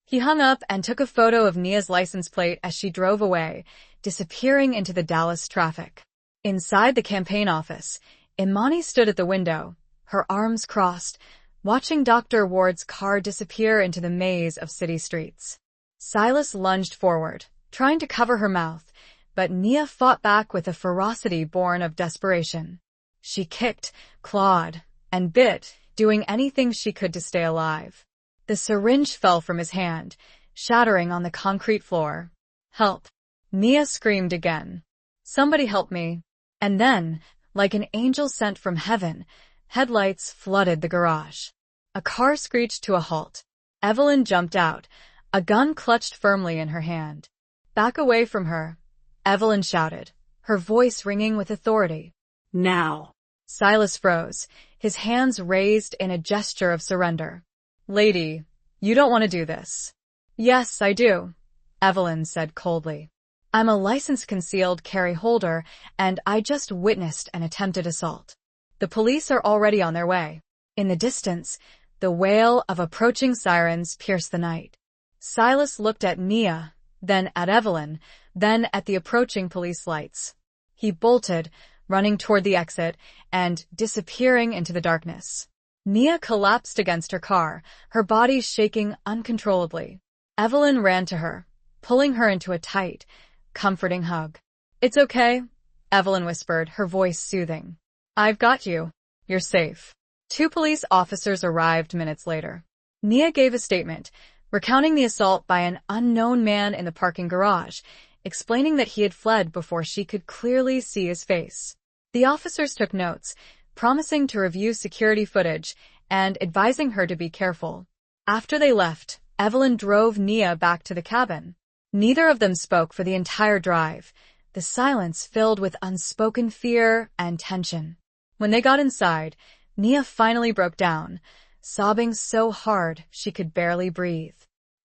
He hung up and took a photo of Nia's license plate as she drove away, disappearing into the Dallas traffic. Inside the campaign office, Imani stood at the window, her arms crossed, watching Dr. Ward's car disappear into the maze of city streets. Silas lunged forward, trying to cover her mouth, but Nia fought back with a ferocity born of desperation. She kicked, clawed, and bit, doing anything she could to stay alive. The syringe fell from his hand, shattering on the concrete floor. Help! Nia screamed again. Somebody help me. And then, like an angel sent from heaven, headlights flooded the garage. A car screeched to a halt. Evelyn jumped out, a gun clutched firmly in her hand. Back away from her, Evelyn shouted, her voice ringing with authority. Now. Silas froze, his hands raised in a gesture of surrender. Lady, you don't want to do this. Yes, I do, Evelyn said coldly. I'm a licensed concealed carry holder, and I just witnessed an attempted assault. The police are already on their way. In the distance, the wail of approaching sirens pierced the night. Silas looked at Nia, then at Evelyn, then at the approaching police lights. He bolted, running toward the exit, and disappearing into the darkness. Nia collapsed against her car, her body shaking uncontrollably. Evelyn ran to her, pulling her into a tight, comforting hug. It's okay, Evelyn whispered, her voice soothing. I've got you. You're safe. 2 police officers arrived minutes later. Nia gave a statement, recounting the assault by an unknown man in the parking garage, explaining that he had fled before she could clearly see his face. The officers took notes, promising to review security footage and advising her to be careful. After they left, Evelyn drove Nia back to the cabin. Neither of them spoke for the entire drive, the silence filled with unspoken fear and tension. When they got inside, Nia finally broke down, sobbing so hard she could barely breathe.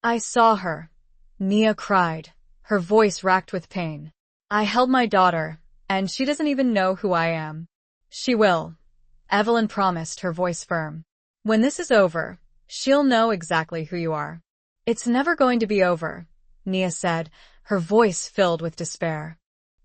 I saw her, Nia cried, her voice racked with pain. I held my daughter, and she doesn't even know who I am. She will, Evelyn promised, her voice firm. When this is over, she'll know exactly who you are. It's never going to be over, Nia said, her voice filled with despair.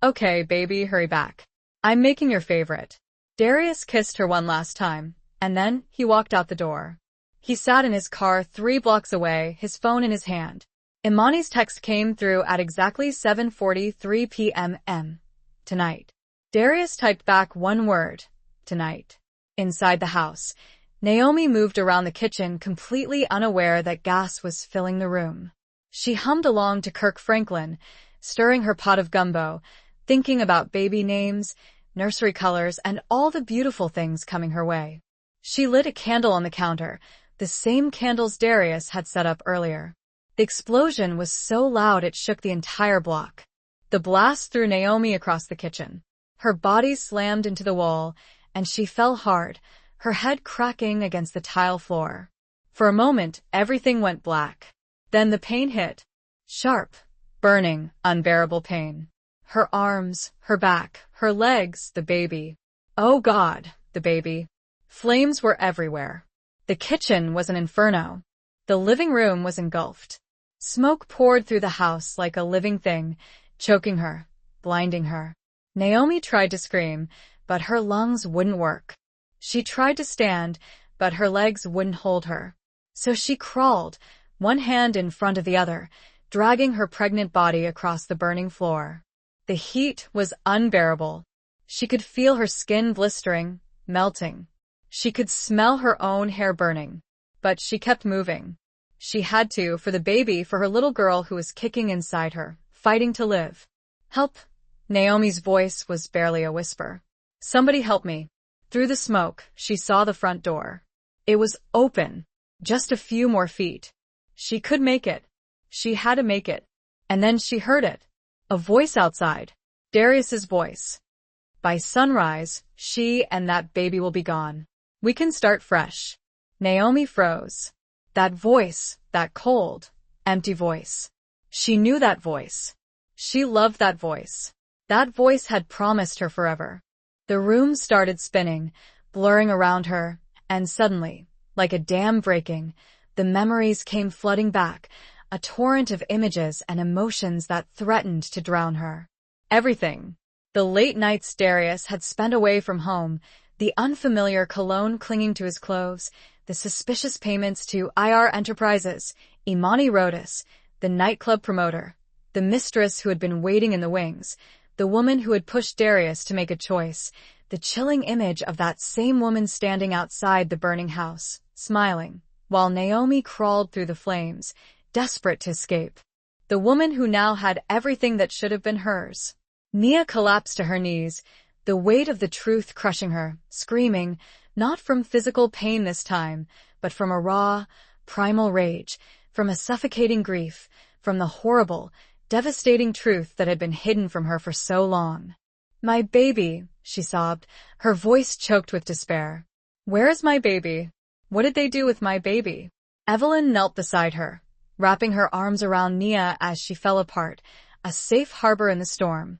Okay, baby, hurry back. I'm making your favorite. Darius kissed her one last time, and then he walked out the door. He sat in his car 3 blocks away, his phone in his hand. Imani's text came through at exactly 7:43 p.m. tonight. Darius typed back one word, tonight. Inside the house, Naomi moved around the kitchen completely unaware that gas was filling the room. She hummed along to Kirk Franklin, stirring her pot of gumbo, thinking about baby names, nursery colors, and all the beautiful things coming her way. She lit a candle on the counter, the same candles Darius had set up earlier. The explosion was so loud it shook the entire block. The blast threw Naomi across the kitchen. Her body slammed into the wall, and she fell hard, her head cracking against the tile floor. For a moment, everything went black. Then the pain hit. Sharp, burning, unbearable pain. Her arms, her back, her legs, the baby. Oh God, the baby. Flames were everywhere. The kitchen was an inferno. The living room was engulfed. Smoke poured through the house like a living thing, choking her, blinding her. Naomi tried to scream, but her lungs wouldn't work. She tried to stand, but her legs wouldn't hold her. So she crawled, one hand in front of the other, dragging her pregnant body across the burning floor. The heat was unbearable. She could feel her skin blistering, melting. She could smell her own hair burning. But she kept moving. She had to, for the baby, for her little girl who was kicking inside her, fighting to live. Help! Naomi's voice was barely a whisper. Somebody help me. Through the smoke, she saw the front door. It was open. Just a few more feet. She could make it. She had to make it. And then she heard it. A voice outside. Darius's voice. By sunrise, she and that baby will be gone. We can start fresh. Naomi froze. That voice, that cold, empty voice. She knew that voice. She loved that voice. That voice had promised her forever. The room started spinning, blurring around her, and suddenly, like a dam breaking, the memories came flooding back, a torrent of images and emotions that threatened to drown her. Everything. The late nights Darius had spent away from home, the unfamiliar cologne clinging to his clothes, the suspicious payments to IR Enterprises, Imani Rodas, the nightclub promoter, the mistress who had been waiting in the wings, the woman who had pushed Darius to make a choice, the chilling image of that same woman standing outside the burning house, smiling, while Naomi crawled through the flames, desperate to escape. The woman who now had everything that should have been hers. Nia collapsed to her knees, the weight of the truth crushing her, screaming, not from physical pain this time, but from a raw, primal rage, from a suffocating grief, from the horrible, devastating truth that had been hidden from her for so long. My baby, she sobbed, her voice choked with despair. Where is my baby? What did they do with my baby? Evelyn knelt beside her, wrapping her arms around Nia as she fell apart, a safe harbor in the storm.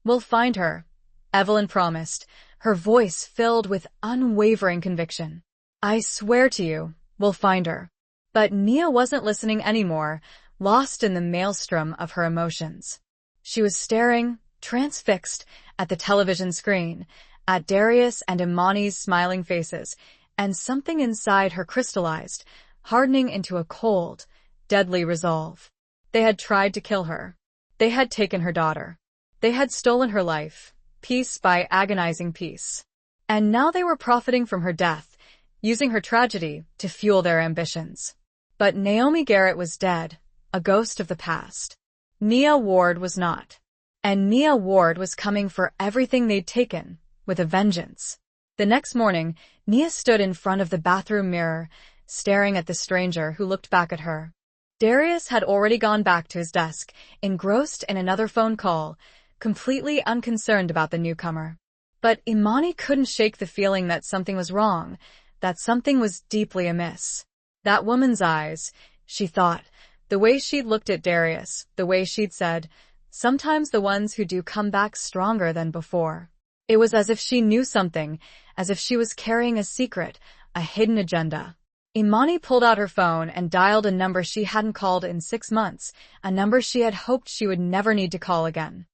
We'll find her, Evelyn promised, her voice filled with unwavering conviction. I swear to you, we'll find her. But Nia wasn't listening anymore, lost in the maelstrom of her emotions. She was staring, transfixed, at the television screen, at Darius and Imani's smiling faces, and something inside her crystallized, hardening into a cold, deadly resolve. They had tried to kill her. They had taken her daughter. They had stolen her life, piece by agonizing piece. And now they were profiting from her death, using her tragedy to fuel their ambitions. But Naomi Garrett was dead, a ghost of the past. Nia Ward was not. And Nia Ward was coming for everything they'd taken, with a vengeance. The next morning, Nia stood in front of the bathroom mirror, staring at the stranger who looked back at her. Darius had already gone back to his desk, engrossed in another phone call, completely unconcerned about the newcomer. But Imani couldn't shake the feeling that something was wrong, that something was deeply amiss. That woman's eyes, she thought, the way she'd looked at Darius, the way she'd said, sometimes the ones who do come back stronger than before. It was as if she knew something, as if she was carrying a secret, a hidden agenda. Imani pulled out her phone and dialed a number she hadn't called in 6 months, a number she had hoped she would never need to call again.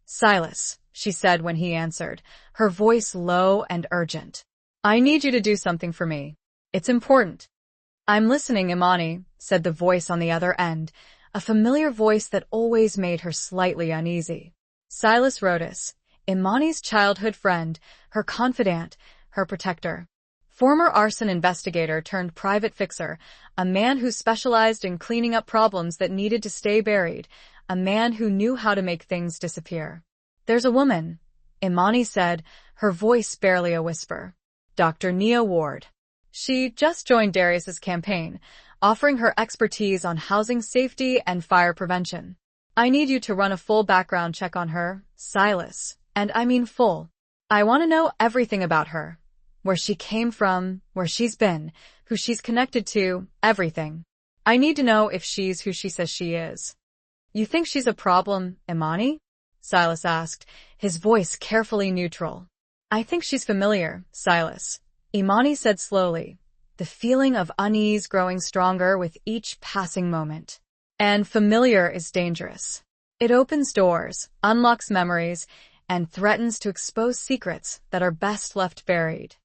Silas, she said when he answered, her voice low and urgent. I need you to do something for me. It's important. I'm listening, Imani, said the voice on the other end, a familiar voice that always made her slightly uneasy. Silas Rodas, Imani's childhood friend, her confidant, her protector. Former arson investigator turned private fixer, a man who specialized in cleaning up problems that needed to stay buried, a man who knew how to make things disappear. "There's a woman," Imani said, her voice barely a whisper. "Dr. Nia Ward. She just joined Darius's campaign, offering her expertise on housing safety and fire prevention. I need you to run a full background check on her, Silas, and I mean full. I want to know everything about her. Where she came from, where she's been, who she's connected to, everything. I need to know if she's who she says she is." "You think she's a problem, Imani?" Silas asked, his voice carefully neutral. "I think she's familiar, Silas," Imani said slowly, the feeling of unease growing stronger with each passing moment. "And familiar is dangerous. It opens doors, unlocks memories, and threatens to expose secrets that are best left buried."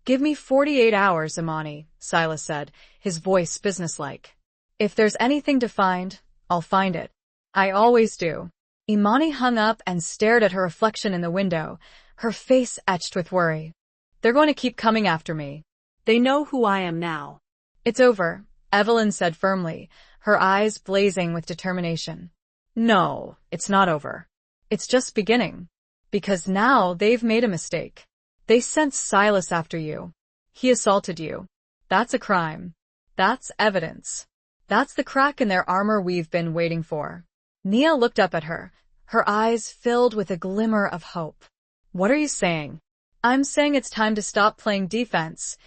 "Give me 48 hours, Imani," Silas said, his voice businesslike. "If there's anything to find, I'll find it. I always do." Imani hung up and stared at her reflection in the window, her face etched with worry. "They're going to keep coming after me. They know who I am now." "It's over," Evelyn said firmly, her eyes blazing with determination. "No, it's not over. It's just beginning. Because now they've made a mistake. They sent Silas after you. He assaulted you. That's a crime. That's evidence. That's the crack in their armor we've been waiting for." Nia looked up at her, her eyes filled with a glimmer of hope. "What are you saying?" "I'm saying it's time to stop playing defense,"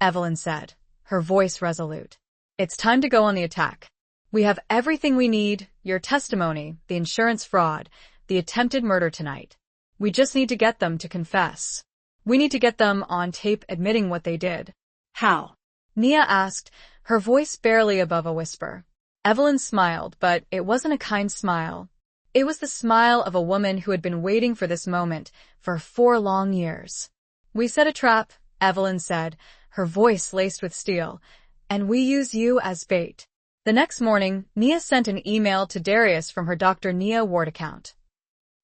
Evelyn said, her voice resolute. "It's time to go on the attack. We have everything we need, your testimony, the insurance fraud, the attempted murder tonight. We just need to get them to confess. We need to get them on tape admitting what they did." "How?" Nia asked, her voice barely above a whisper. Evelyn smiled, but it wasn't a kind smile. It was the smile of a woman who had been waiting for this moment for 4 long years. "We set a trap," Evelyn said, her voice laced with steel, "and we use you as bait." The next morning, Nia sent an email to Darius from her Dr. Nia Ward account.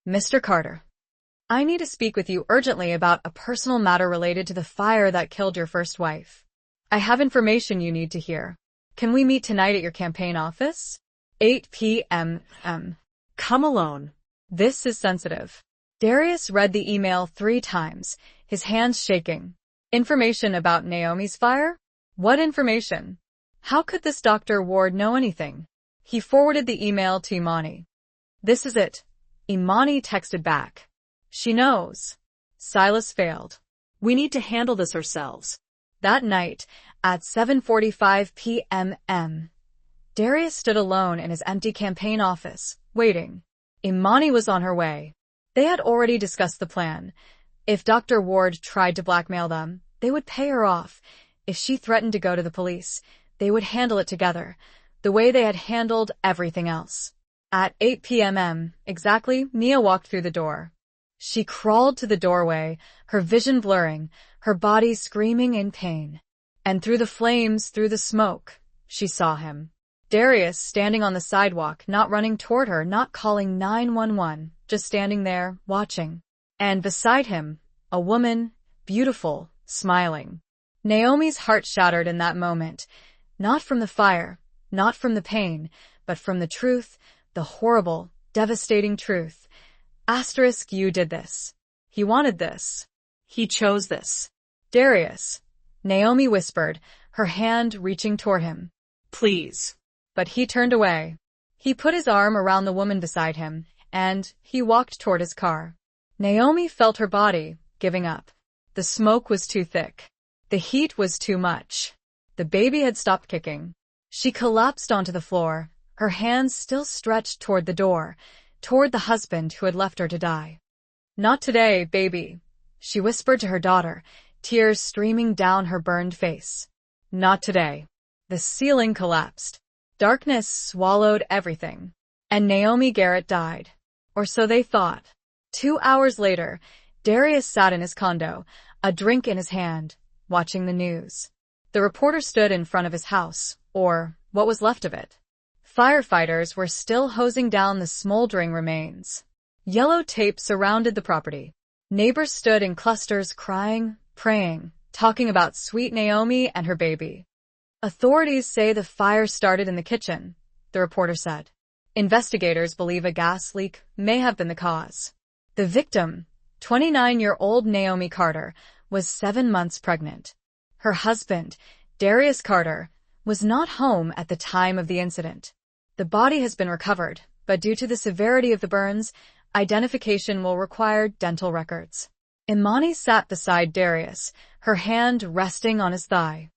"Mr. Carter, I need to speak with you urgently about a personal matter related to the fire that killed your first wife. I have information you need to hear. Can we meet tonight at your campaign office? 8 p.m. "Come alone." This is sensitive." Darius read the email 3 times, his hands shaking. "Information about Naomi's fire? What information? How could this Dr. Ward know anything?" He forwarded the email to Imani. "This is it," Imani texted back. "She knows." Silas failed. "We need to handle this ourselves." That night, at 7:45 p.m., Darius stood alone in his empty campaign office, waiting. Imani was on her way. They had already discussed the plan. If Dr. Ward tried to blackmail them, they would pay her off. If she threatened to go to the police, they would handle it together, the way they had handled everything else. At 8 p.m. exactly, Nia walked through the door. She crawled to the doorway, her vision blurring, her body screaming in pain. And through the flames, through the smoke, she saw him. Darius standing on the sidewalk, not running toward her, not calling 911, just standing there, watching. And beside him, a woman, beautiful, smiling. Naomi's heart shattered in that moment, not from the fire, not from the pain, but from the truth, the horrible, devastating truth. You did this. He wanted this. He chose this. Darius, Naomi whispered, her hand reaching toward him. Please. But he turned away. He put his arm around the woman beside him, and he walked toward his car. Naomi felt her body, giving up. The smoke was too thick. The heat was too much. The baby had stopped kicking. She collapsed onto the floor, her hands still stretched toward the door, toward the husband who had left her to die. Not today, baby, she whispered to her daughter, tears streaming down her burned face. Not today. The ceiling collapsed. Darkness swallowed everything. And Naomi Garrett died. Or so they thought. 2 hours later, Darius sat in his condo, a drink in his hand, watching the news. The reporter stood in front of his house, or what was left of it. Firefighters were still hosing down the smoldering remains. Yellow tape surrounded the property. Neighbors stood in clusters crying, praying, talking about sweet Naomi and her baby. Authorities say the fire started in the kitchen, the reporter said. Investigators believe a gas leak may have been the cause. The victim, 29-year-old Naomi Carter, was 7 months pregnant. Her husband, Darius Carter, was not home at the time of the incident. The body has been recovered, but due to the severity of the burns, identification will require dental records. Imani sat beside Darius, her hand resting on his thigh.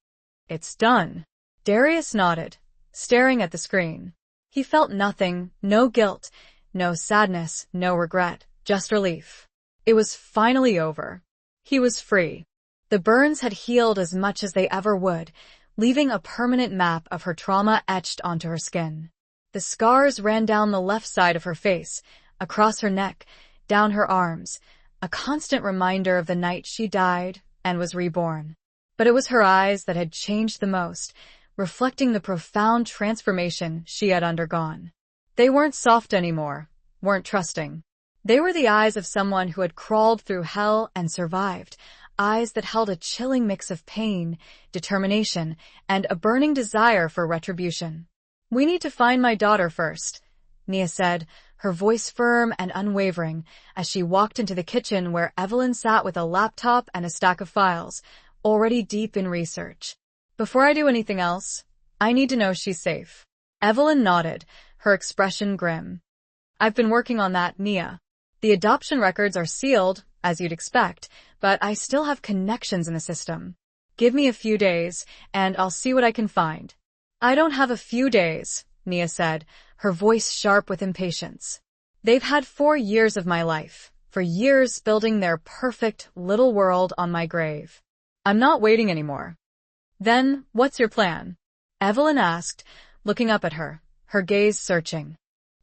It's done. Darius nodded, staring at the screen. He felt nothing, no guilt, no sadness, no regret, just relief. It was finally over. He was free. The burns had healed as much as they ever would, leaving a permanent map of her trauma etched onto her skin. The scars ran down the left side of her face, across her neck, down her arms, a constant reminder of the night she died and was reborn. But it was her eyes that had changed the most, reflecting the profound transformation she had undergone. They weren't soft anymore, weren't trusting. They were the eyes of someone who had crawled through hell and survived, eyes that held a chilling mix of pain, determination, and a burning desire for retribution. "We need to find my daughter first," Nia said, her voice firm and unwavering, as she walked into the kitchen where Evelyn sat with a laptop and a stack of files, already deep in research. "Before I do anything else, I need to know she's safe." Evelyn nodded, her expression grim. "I've been working on that, Nia. The adoption records are sealed, as you'd expect, but I still have connections in the system. Give me a few days, and I'll see what I can find." "I don't have a few days," Nia said, her voice sharp with impatience. "They've had 4 years of my life, for years building their perfect little world on my grave. I'm not waiting anymore." "Then, what's your plan?" Evelyn asked, looking up at her, her gaze searching.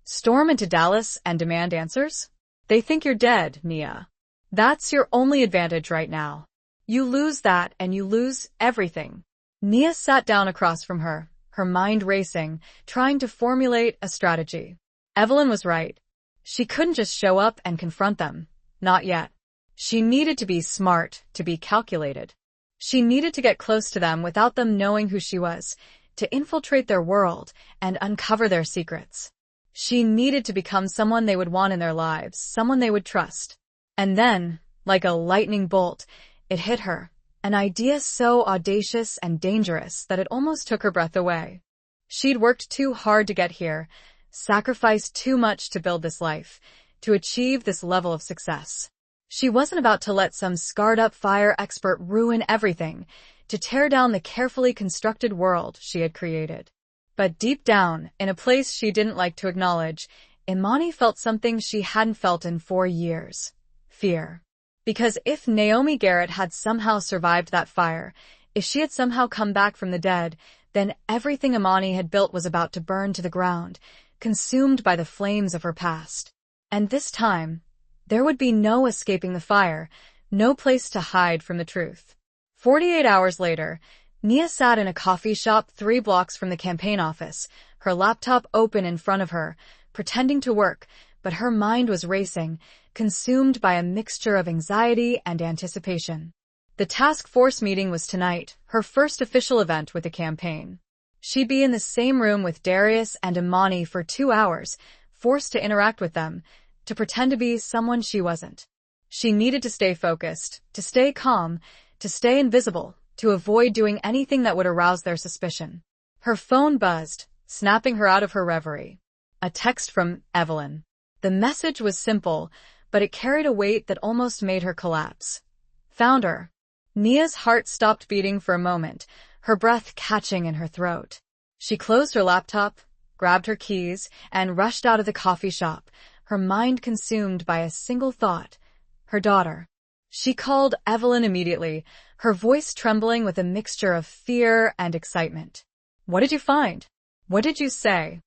"Storm into Dallas and demand answers? They think you're dead, Nia. That's your only advantage right now. You lose that and you lose everything." Nia sat down across from her, her mind racing, trying to formulate a strategy. Evelyn was right. She couldn't just show up and confront them. Not yet. She needed to be smart, to be calculated. She needed to get close to them without them knowing who she was, to infiltrate their world and uncover their secrets. She needed to become someone they would want in their lives, someone they would trust. And then, like a lightning bolt, it hit her. An idea so audacious and dangerous that it almost took her breath away. She'd worked too hard to get here, sacrificed too much to build this life, to achieve this level of success. She wasn't about to let some scarred-up fire expert ruin everything, to tear down the carefully constructed world she had created. But deep down, in a place she didn't like to acknowledge, Imani felt something she hadn't felt in 4 years. Fear. Because if Naomi Garrett had somehow survived that fire, if she had somehow come back from the dead, then everything Imani had built was about to burn to the ground, consumed by the flames of her past. And this time, there would be no escaping the fire, no place to hide from the truth. 48 hours later, Nia sat in a coffee shop 3 blocks from the campaign office, her laptop open in front of her, pretending to work, but her mind was racing, consumed by a mixture of anxiety and anticipation. The task force meeting was tonight, her first official event with the campaign. She'd be in the same room with Darius and Imani for 2 hours, forced to interact with them, to pretend to be someone she wasn't. She needed to stay focused, to stay calm, to stay invisible, to avoid doing anything that would arouse their suspicion. Her phone buzzed, snapping her out of her reverie. A text from Evelyn. The message was simple, but it carried a weight that almost made her collapse. Found her. Nia's heart stopped beating for a moment, her breath catching in her throat. She closed her laptop, grabbed her keys, and rushed out of the coffee shop, her mind consumed by a single thought: her daughter. She called Evelyn immediately, her voice trembling with a mixture of fear and excitement. "What did you find? What did you say?"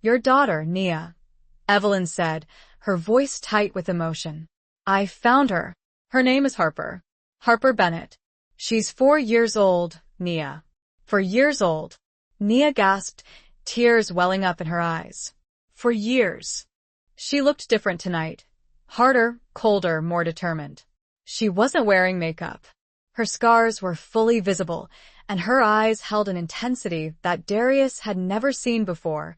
"Your daughter, Nia," Evelyn said, her voice tight with emotion. "I found her. Her name is Harper. Harper Bennett. She's 4 years old, Nia." 4 years old. Nia gasped, tears welling up in her eyes. 4 years. She looked different tonight, Harder, colder, more determined. She wasn't wearing makeup. Her scars were fully visible, and her eyes held an intensity that Darius had never seen before.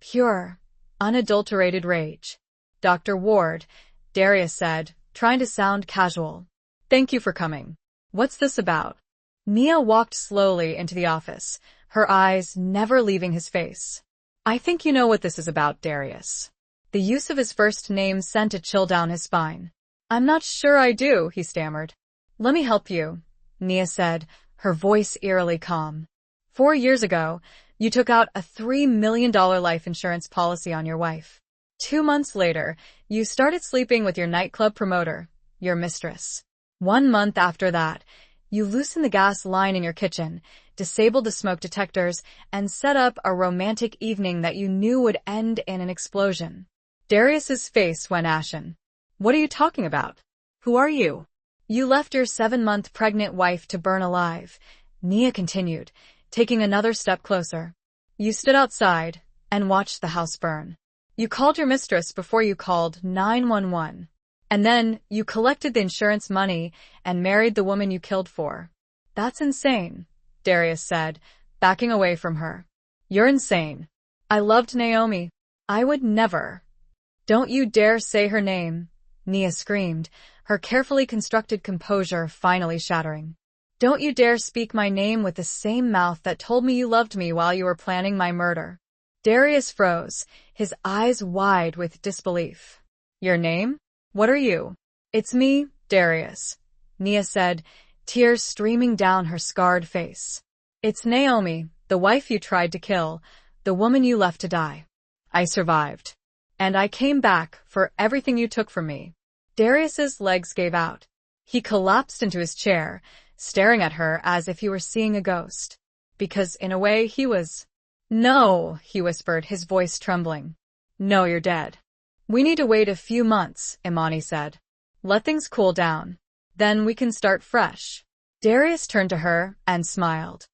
Pure, unadulterated rage. "Dr. Ward," Darius said, trying to sound casual. "Thank you for coming. What's this about?" Nia walked slowly into the office, her eyes never leaving his face. "I think you know what this is about, Darius." The use of his first name sent a chill down his spine. "I'm not sure I do," he stammered. "Let me help you," Nia said, her voice eerily calm. 4 years ago, you took out a $3 million life insurance policy on your wife. 2 months later, you started sleeping with your nightclub promoter, your mistress. 1 month after that, you loosened the gas line in your kitchen, disabled the smoke detectors, and set up a romantic evening that you knew would end in an explosion. Darius's face went ashen. "What are you talking about? Who are you?" "You left your 7-month pregnant wife to burn alive," Nia continued, taking another step closer. "You stood outside and watched the house burn. You called your mistress before you called 911. And then you collected the insurance money and married the woman you killed for." "That's insane," Darius said, backing away from her. "You're insane. I loved Naomi. I would never." "Don't you dare say her name," Nia screamed, her carefully constructed composure finally shattering. "Don't you dare speak my name with the same mouth that told me you loved me while you were planning my murder." Darius froze, his eyes wide with disbelief. "Your name? What are you?" "It's me, Darius," Nia said, tears streaming down her scarred face. "It's Naomi, the wife you tried to kill, the woman you left to die. I survived. And I came back for everything you took from me." Darius's legs gave out. He collapsed into his chair, staring at her as if he were seeing a ghost. Because, in a way, he was. "No," he whispered, his voice trembling. "No, you're dead." "We need to wait a few months," Imani said. "Let things cool down. Then we can start fresh." Darius turned to her and smiled.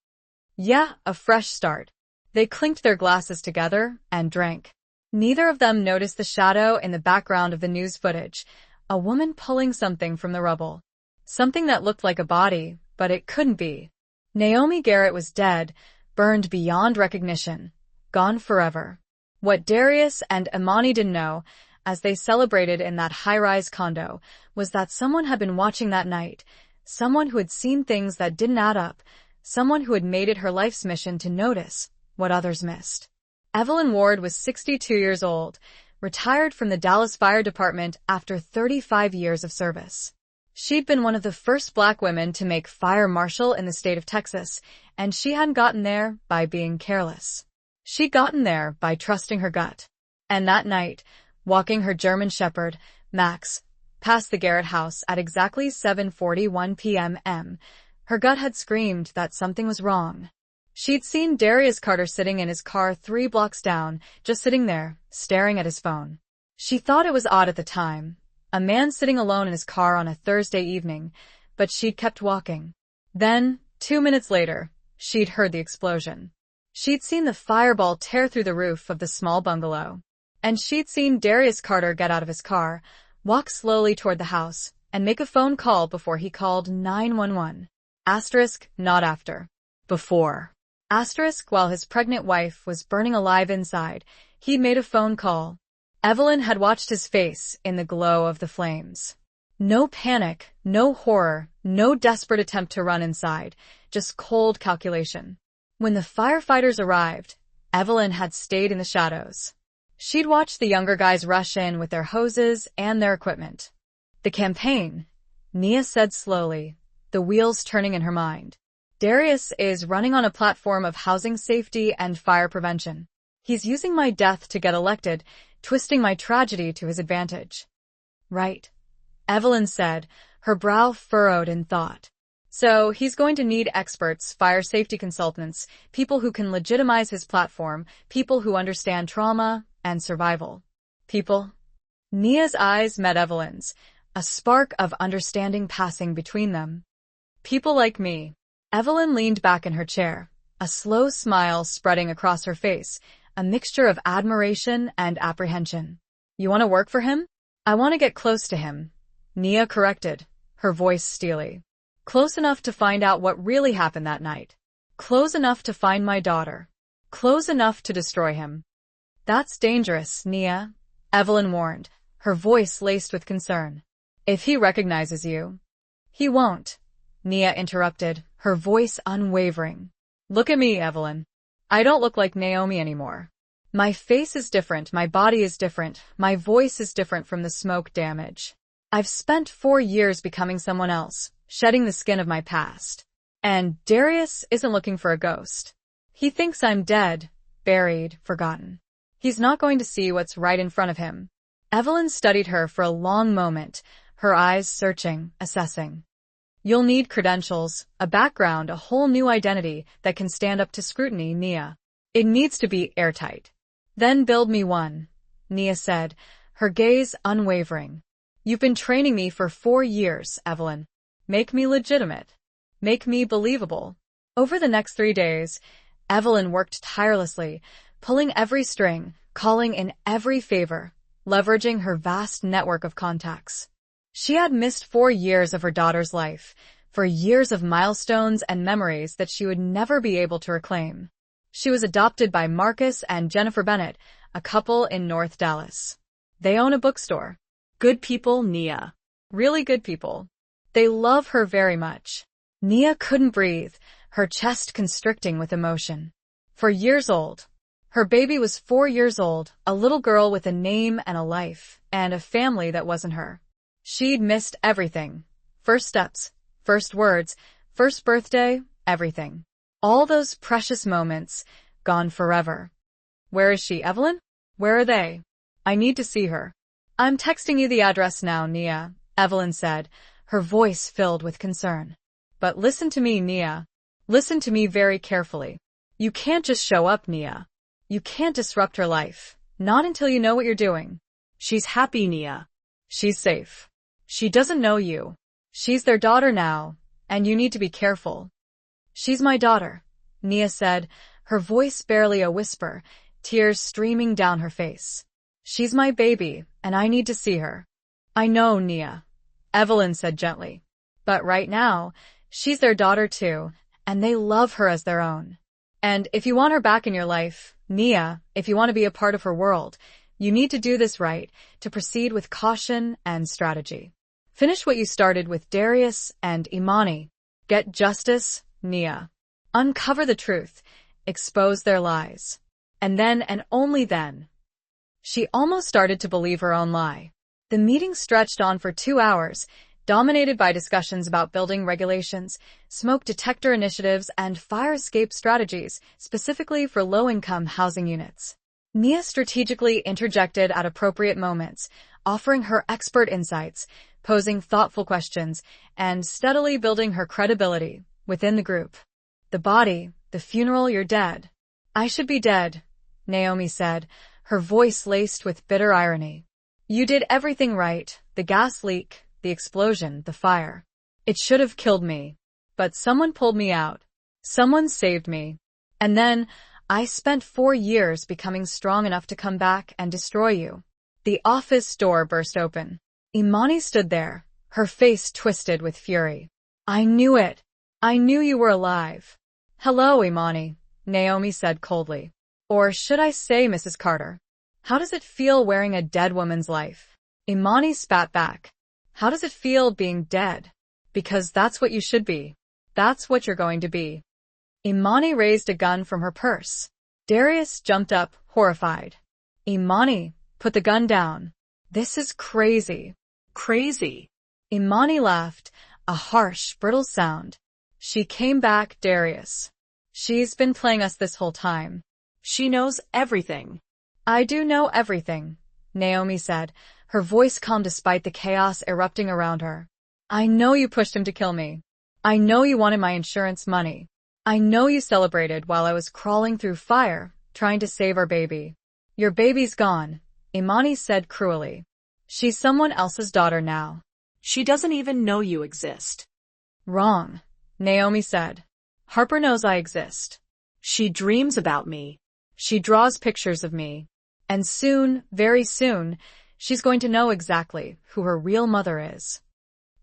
"Yeah, a fresh start." They clinked their glasses together and drank. Neither of them noticed the shadow in the background of the news footage, a woman pulling something from the rubble. Something that looked like a body, but it couldn't be. Naomi Garrett was dead, burned beyond recognition, gone forever. What Darius and Imani didn't know, as they celebrated in that high-rise condo, was that someone had been watching that night, someone who had seen things that didn't add up, someone who had made it her life's mission to notice what others missed. Evelyn Ward was 62 years old, retired from the Dallas Fire Department after 35 years of service. She'd been one of the first Black women to make fire marshal in the state of Texas, and she hadn't gotten there by being careless. She'd gotten there by trusting her gut. And that night, walking her German Shepherd, Max, past the Garrett house at exactly 7:41 p.m., her gut had screamed that something was wrong. She'd seen Darius Carter sitting in his car 3 blocks down, just sitting there, staring at his phone. She thought it was odd at the time, a man sitting alone in his car on a Thursday evening, but she'd kept walking. Then, 2 minutes later, she'd heard the explosion. She'd seen the fireball tear through the roof of the small bungalow. And she'd seen Darius Carter get out of his car, walk slowly toward the house, and make a phone call before he called 911. Asterisk, not after. Before. Asterisk, while his pregnant wife was burning alive inside, he'd made a phone call. Evelyn had watched his face in the glow of the flames. No panic, no horror, no desperate attempt to run inside, just cold calculation. When the firefighters arrived, Evelyn had stayed in the shadows. She'd watched the younger guys rush in with their hoses and their equipment. "The campaign," Nia said slowly, the wheels turning in her mind. "Darius is running on a platform of housing safety and fire prevention. He's using my death to get elected, twisting my tragedy to his advantage." "Right," Evelyn said, her brow furrowed in thought. "So he's going to need experts, fire safety consultants, people who can legitimize his platform, people who understand trauma and survival. People." Nia's eyes met Evelyn's, a spark of understanding passing between them. "People like me." Evelyn leaned back in her chair, a slow smile spreading across her face, a mixture of admiration and apprehension. "You want to work for him?" I want to get close to him, Nia corrected, her voice steely. Close enough to find out what really happened that night. Close enough to find my daughter. Close enough to destroy him. That's dangerous, Nia, Evelyn warned, her voice laced with concern. If he recognizes you. He won't, Nia interrupted, her voice unwavering. Look at me, Evelyn. I don't look like Naomi anymore. My face is different, my body is different, my voice is different from the smoke damage. I've spent 4 years becoming someone else, shedding the skin of my past. And Darius isn't looking for a ghost. He thinks I'm dead, buried, forgotten. He's not going to see what's right in front of him. Evelyn studied her for a long moment, her eyes searching, assessing. You'll need credentials, a background, a whole new identity that can stand up to scrutiny, Nia. It needs to be airtight. Then build me one, Nia said, her gaze unwavering. You've been training me for 4 years, Evelyn. Make me legitimate. Make me believable. Over the next 3 days, Evelyn worked tirelessly, pulling every string, calling in every favor, leveraging her vast network of contacts. She had missed 4 years of her daughter's life, for years of milestones and memories that she would never be able to reclaim. She was adopted by Marcus and Jennifer Bennett, a couple in North Dallas. They own a bookstore. Good people, Nia. Really good people. They love her very much. Nia couldn't breathe, her chest constricting with emotion. 4 years old. Her baby was 4 years old, a little girl with a name and a life, and a family that wasn't her. She'd missed everything. First steps, first words, first birthday, everything. All those precious moments, gone forever. Where is she, Evelyn? Where are they? I need to see her. I'm texting you the address now, Nia, Evelyn said, her voice filled with concern. But listen to me, Nia. Listen to me very carefully. You can't just show up, Nia. You can't disrupt her life. Not until you know what you're doing. She's happy, Nia. She's safe. She doesn't know you. She's their daughter now, and you need to be careful. She's my daughter, Nia said, her voice barely a whisper, tears streaming down her face. She's my baby, and I need to see her. I know, Nia, Evelyn said gently. But right now, she's their daughter too, and they love her as their own. And if you want her back in your life, Nia, if you want to be a part of her world, you need to do this right, to proceed with caution and strategy. Finish what you started with Darius and Imani. Get justice, Nia. Uncover the truth. Expose their lies. And then, and only then. She almost started to believe her own lie. The meeting stretched on for 2 hours, dominated by discussions about building regulations, smoke detector initiatives, and fire escape strategies, specifically for low-income housing units. Nia strategically interjected at appropriate moments, offering her expert insights, posing thoughtful questions, and steadily building her credibility within the group. The body, the funeral, you're dead. I should be dead, Naomi said, her voice laced with bitter irony. You did everything right, the gas leak, the explosion, the fire. It should have killed me. But someone pulled me out. Someone saved me. And then, I spent 4 years becoming strong enough to come back and destroy you. The office door burst open. Imani stood there, her face twisted with fury. I knew it. I knew you were alive. Hello, Imani, Naomi said coldly. Or should I say, Mrs. Carter? How does it feel wearing a dead woman's life? Imani spat back. How does it feel being dead? Because that's what you should be. That's what you're going to be. Imani raised a gun from her purse. Darius jumped up, horrified. Imani, put the gun down. This is crazy. Crazy. Imani laughed, a harsh, brittle sound. She came back, Darius. She's been playing us this whole time. She knows everything. I do know everything, Naomi said, her voice calm despite the chaos erupting around her. I know you pushed him to kill me. I know you wanted my insurance money. I know you celebrated while I was crawling through fire, trying to save our baby. Your baby's gone, Imani said cruelly. She's someone else's daughter now. She doesn't even know you exist. Wrong, Naomi said. Harper knows I exist. She dreams about me. She draws pictures of me. And soon, very soon, She's going to know exactly who her real mother is.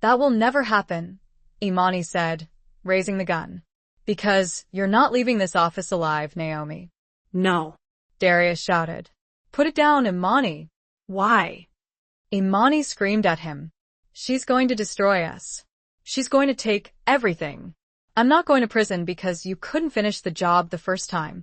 That will never happen, Imani said, raising the gun. Because you're not leaving this office alive, Naomi. No. Darius shouted. Put it down, Imani. Why? Imani screamed at him. She's going to destroy us. She's going to take everything. I'm not going to prison because you couldn't finish the job the first time.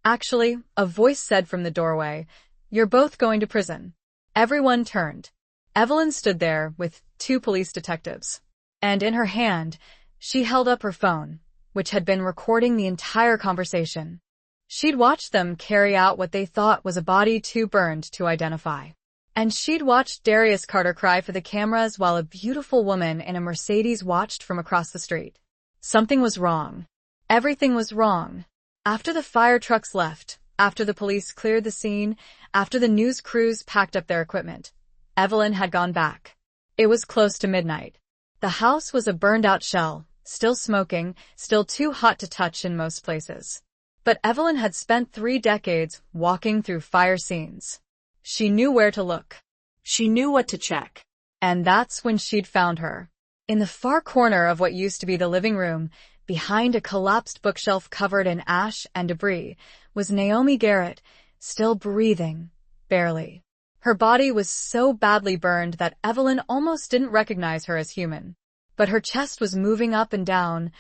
Actually, a voice said from the doorway, you're both going to prison. Everyone turned. Evelyn stood there with 2 police detectives. And in her hand, she held up her phone, which had been recording the entire conversation. She'd watched them carry out what they thought was a body too burned to identify. And she'd watched Darius Carter cry for the cameras while a beautiful woman in a Mercedes watched from across the street. Something was wrong. Everything was wrong. After the fire trucks left, after the police cleared the scene, after the news crews packed up their equipment, Evelyn had gone back. It was close to midnight. The house was a burned-out shell, still smoking, still too hot to touch in most places. But Evelyn had spent 3 decades walking through fire scenes. She knew where to look. She knew what to check. And that's when she'd found her. In the far corner of what used to be the living room, behind a collapsed bookshelf covered in ash and debris, was Naomi Garrett, still breathing, barely. Her body was so badly burned that Evelyn almost didn't recognize her as human. But her chest was moving up and down,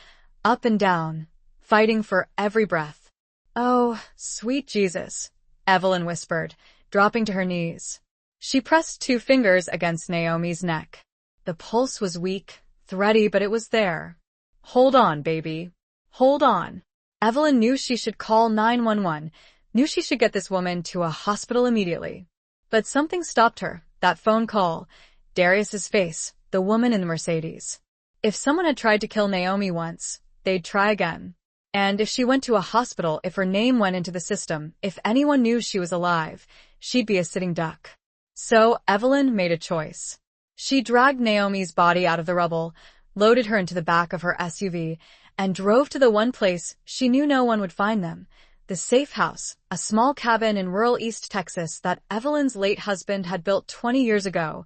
fighting for every breath. Oh, sweet Jesus, Evelyn whispered, dropping to her knees. She pressed 2 fingers against Naomi's neck. The pulse was weak, thready, but it was there. Hold on, baby. Hold on. Evelyn knew she should call 911, knew she should get this woman to a hospital immediately. But something stopped her, that phone call, Darius's face, the woman in the Mercedes. If someone had tried to kill Naomi once, they'd try again. And if she went to a hospital, if her name went into the system, if anyone knew she was alive, she'd be a sitting duck. So Evelyn made a choice. She dragged Naomi's body out of the rubble, loaded her into the back of her SUV, and drove to the one place she knew no one would find them, the safe house, a small cabin in rural East Texas that Evelyn's late husband had built 20 years ago.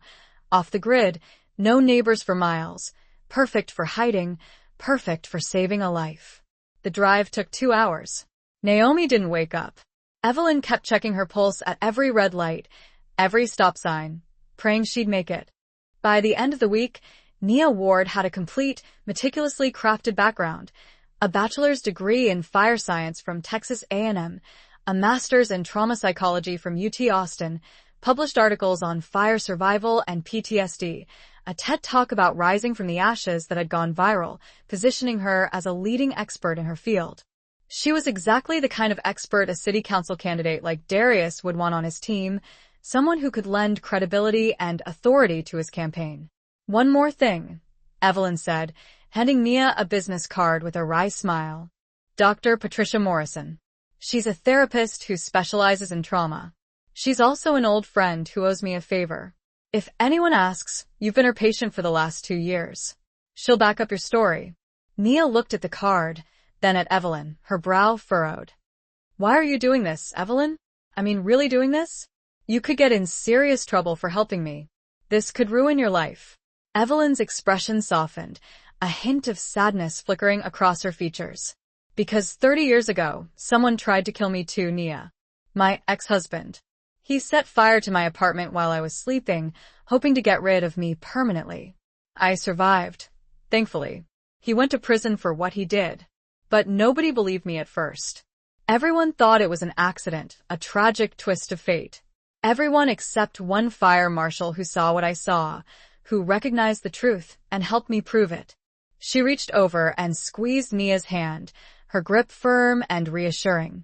Off the grid, no neighbors for miles, perfect for hiding, perfect for saving a life. The drive took 2 hours. Naomi didn't wake up. Evelyn kept checking her pulse at every red light, every stop sign, praying she'd make it. By the end of the week, Nia Ward had a complete, meticulously crafted background, a bachelor's degree in fire science from Texas A&M, a master's in trauma psychology from UT Austin, published articles on fire survival and PTSD, a TED Talk about rising from the ashes that had gone viral, positioning her as a leading expert in her field. She was exactly the kind of expert a city council candidate like Darius would want on his team, someone who could lend credibility and authority to his campaign. One more thing, Evelyn said, handing Nia a business card with a wry smile. Dr. Patricia Morrison. She's a therapist who specializes in trauma. She's also an old friend who owes me a favor. If anyone asks, you've been her patient for the last 2 years. She'll back up your story. Nia looked at the card, then at Evelyn, her brow furrowed. Why are you doing this, Evelyn? I mean, really doing this? You could get in serious trouble for helping me. This could ruin your life. Evelyn's expression softened, a hint of sadness flickering across her features. Because 30 years ago, someone tried to kill me too, Nia. My ex-husband. He set fire to my apartment while I was sleeping, hoping to get rid of me permanently. I survived, thankfully. He went to prison for what he did. But nobody believed me at first. Everyone thought it was an accident, a tragic twist of fate. Everyone except one fire marshal who saw what I saw, who recognized the truth and helped me prove it. She reached over and squeezed Nia's hand, her grip firm and reassuring.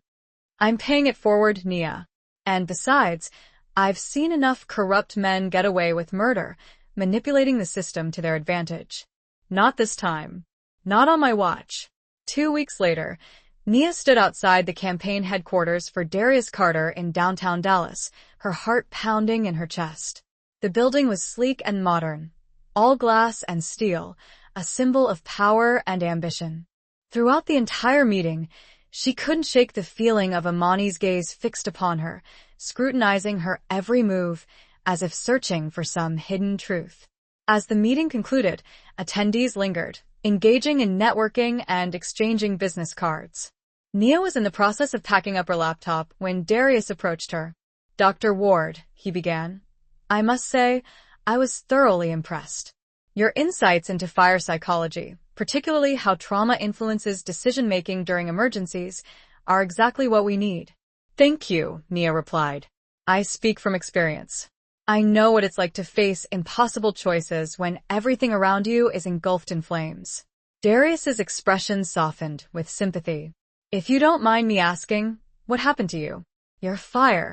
I'm paying it forward, Nia. And besides, I've seen enough corrupt men get away with murder, manipulating the system to their advantage. Not this time. Not on my watch. 2 weeks later, Nia stood outside the campaign headquarters for Darius Carter in downtown Dallas, her heart pounding in her chest. The building was sleek and modern, all glass and steel, a symbol of power and ambition. Throughout the entire meeting, she couldn't shake the feeling of Imani's gaze fixed upon her, scrutinizing her every move, as if searching for some hidden truth. As the meeting concluded, attendees lingered, engaging in networking and exchanging business cards. Nia was in the process of packing up her laptop when Darius approached her. "Dr. Ward," he began, "I must say, I was thoroughly impressed. Your insights into fire psychology, particularly how trauma influences decision-making during emergencies, are exactly what we need." "Thank you," Nia replied. "I speak from experience. I know what it's like to face impossible choices when everything around you is engulfed in flames." Darius's expression softened with sympathy. "If you don't mind me asking, what happened to you?" "Your fire."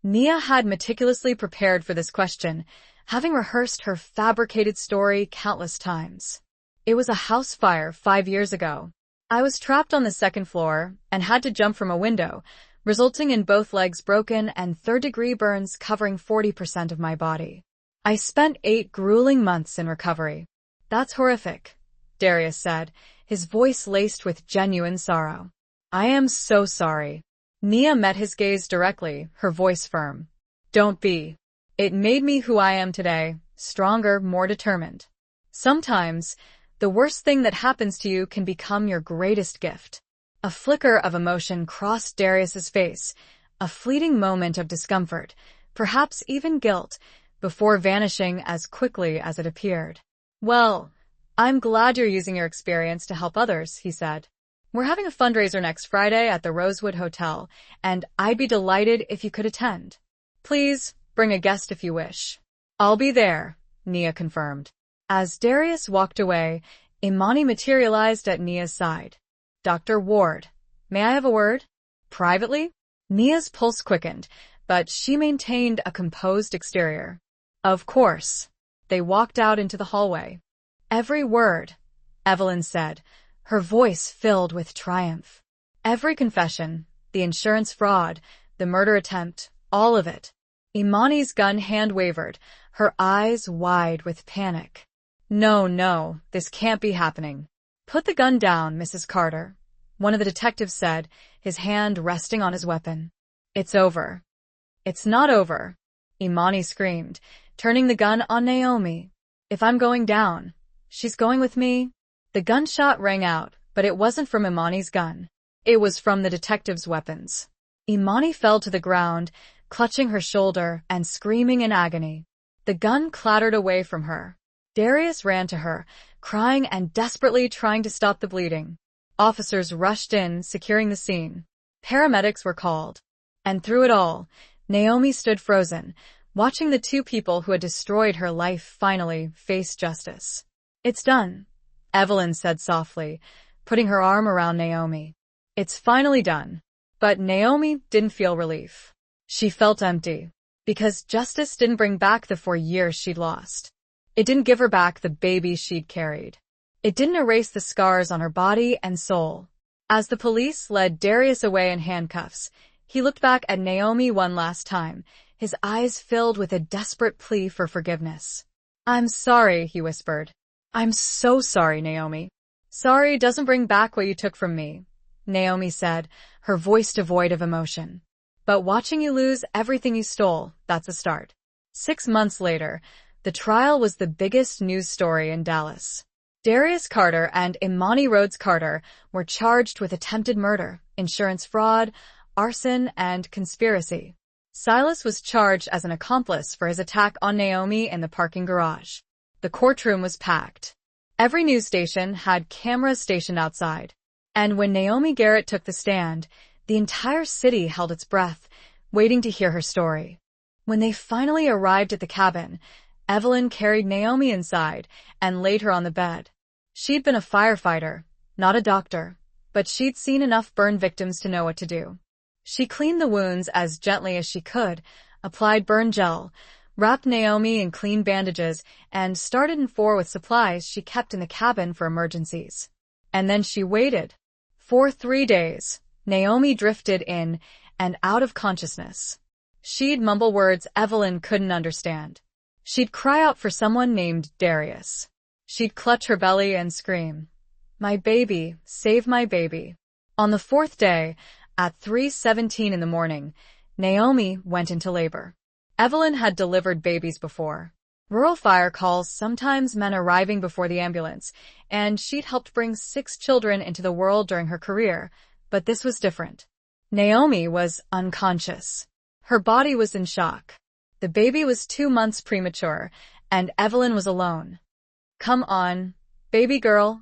Nia had meticulously prepared for this question, having rehearsed her fabricated story countless times. "It was a house fire 5 years ago. I was trapped on the second floor and had to jump from a window, resulting in both legs broken and third-degree burns covering 40% of my body. I spent 8 grueling months in recovery." "That's horrific," Darius said, his voice laced with genuine sorrow. "I am so sorry." Nia met his gaze directly, her voice firm. "Don't be. It made me who I am today, stronger, more determined. Sometimes, the worst thing that happens to you can become your greatest gift." A flicker of emotion crossed Darius's face, a fleeting moment of discomfort, perhaps even guilt, before vanishing as quickly as it appeared. "Well, I'm glad you're using your experience to help others," he said. "We're having a fundraiser next Friday at the Rosewood Hotel, and I'd be delighted if you could attend. Please, bring a guest if you wish." "I'll be there," Nia confirmed. As Darius walked away, Imani materialized at Nia's side. "Dr. Ward, may I have a word?" "Privately?" Nia's pulse quickened, but she maintained a composed exterior. "Of course." They walked out into the hallway. "Every word," Evelyn said, her voice filled with triumph. "Every confession, the insurance fraud, the murder attempt, all of it." Imani's gun hand wavered, her eyes wide with panic. No, this can't be happening." "Put the gun down, Mrs. Carter," one of the detectives said, his hand resting on his weapon. "It's over." "It's not over," Imani screamed, turning the gun on Naomi. "If I'm going down, she's going with me." The gunshot rang out, but it wasn't from Imani's gun. It was from the detective's weapons. Imani fell to the ground, clutching her shoulder and screaming in agony. The gun clattered away from her. Darius ran to her, crying and desperately trying to stop the bleeding. Officers rushed in, securing the scene. Paramedics were called. And through it all, Naomi stood frozen, watching the 2 people who had destroyed her life finally face justice. "It's done," Evelyn said softly, putting her arm around Naomi. "It's finally done." But Naomi didn't feel relief. She felt empty, because justice didn't bring back the 4 years she'd lost. It didn't give her back the baby she'd carried. It didn't erase the scars on her body and soul. As the police led Darius away in handcuffs, he looked back at Naomi one last time, his eyes filled with a desperate plea for forgiveness. "I'm sorry," he whispered. "I'm so sorry, Naomi." "Sorry doesn't bring back what you took from me," Naomi said, her voice devoid of emotion. "But watching you lose everything you stole, that's a start." 6 months later, the trial was the biggest news story in Dallas. Darius Carter and Imani Rhodes Carter were charged with attempted murder, insurance fraud, arson, and conspiracy. Silas was charged as an accomplice for his attack on Naomi in the parking garage. The courtroom was packed. Every news station had cameras stationed outside. And when Naomi Garrett took the stand, the entire city held its breath, waiting to hear her story. When they finally arrived at the cabin, Evelyn carried Naomi inside and laid her on the bed. She'd been a firefighter, not a doctor, but she'd seen enough burn victims to know what to do. She cleaned the wounds as gently as she could, applied burn gel, wrapped Naomi in clean bandages, and started in 4 with supplies she kept in the cabin for emergencies. And then she waited. For 3 days, Naomi drifted in and out of consciousness. She'd mumble words Evelyn couldn't understand. She'd cry out for someone named Darius. She'd clutch her belly and scream, "My baby, save my baby." On the 4th day, at 3:17 in the morning, Naomi went into labor. Evelyn had delivered babies before. Rural fire calls sometimes meant arriving before the ambulance, and she'd helped bring 6 children into the world during her career, but this was different. Naomi was unconscious. Her body was in shock. The baby was 2 months premature, and Evelyn was alone. "Come on, baby girl,"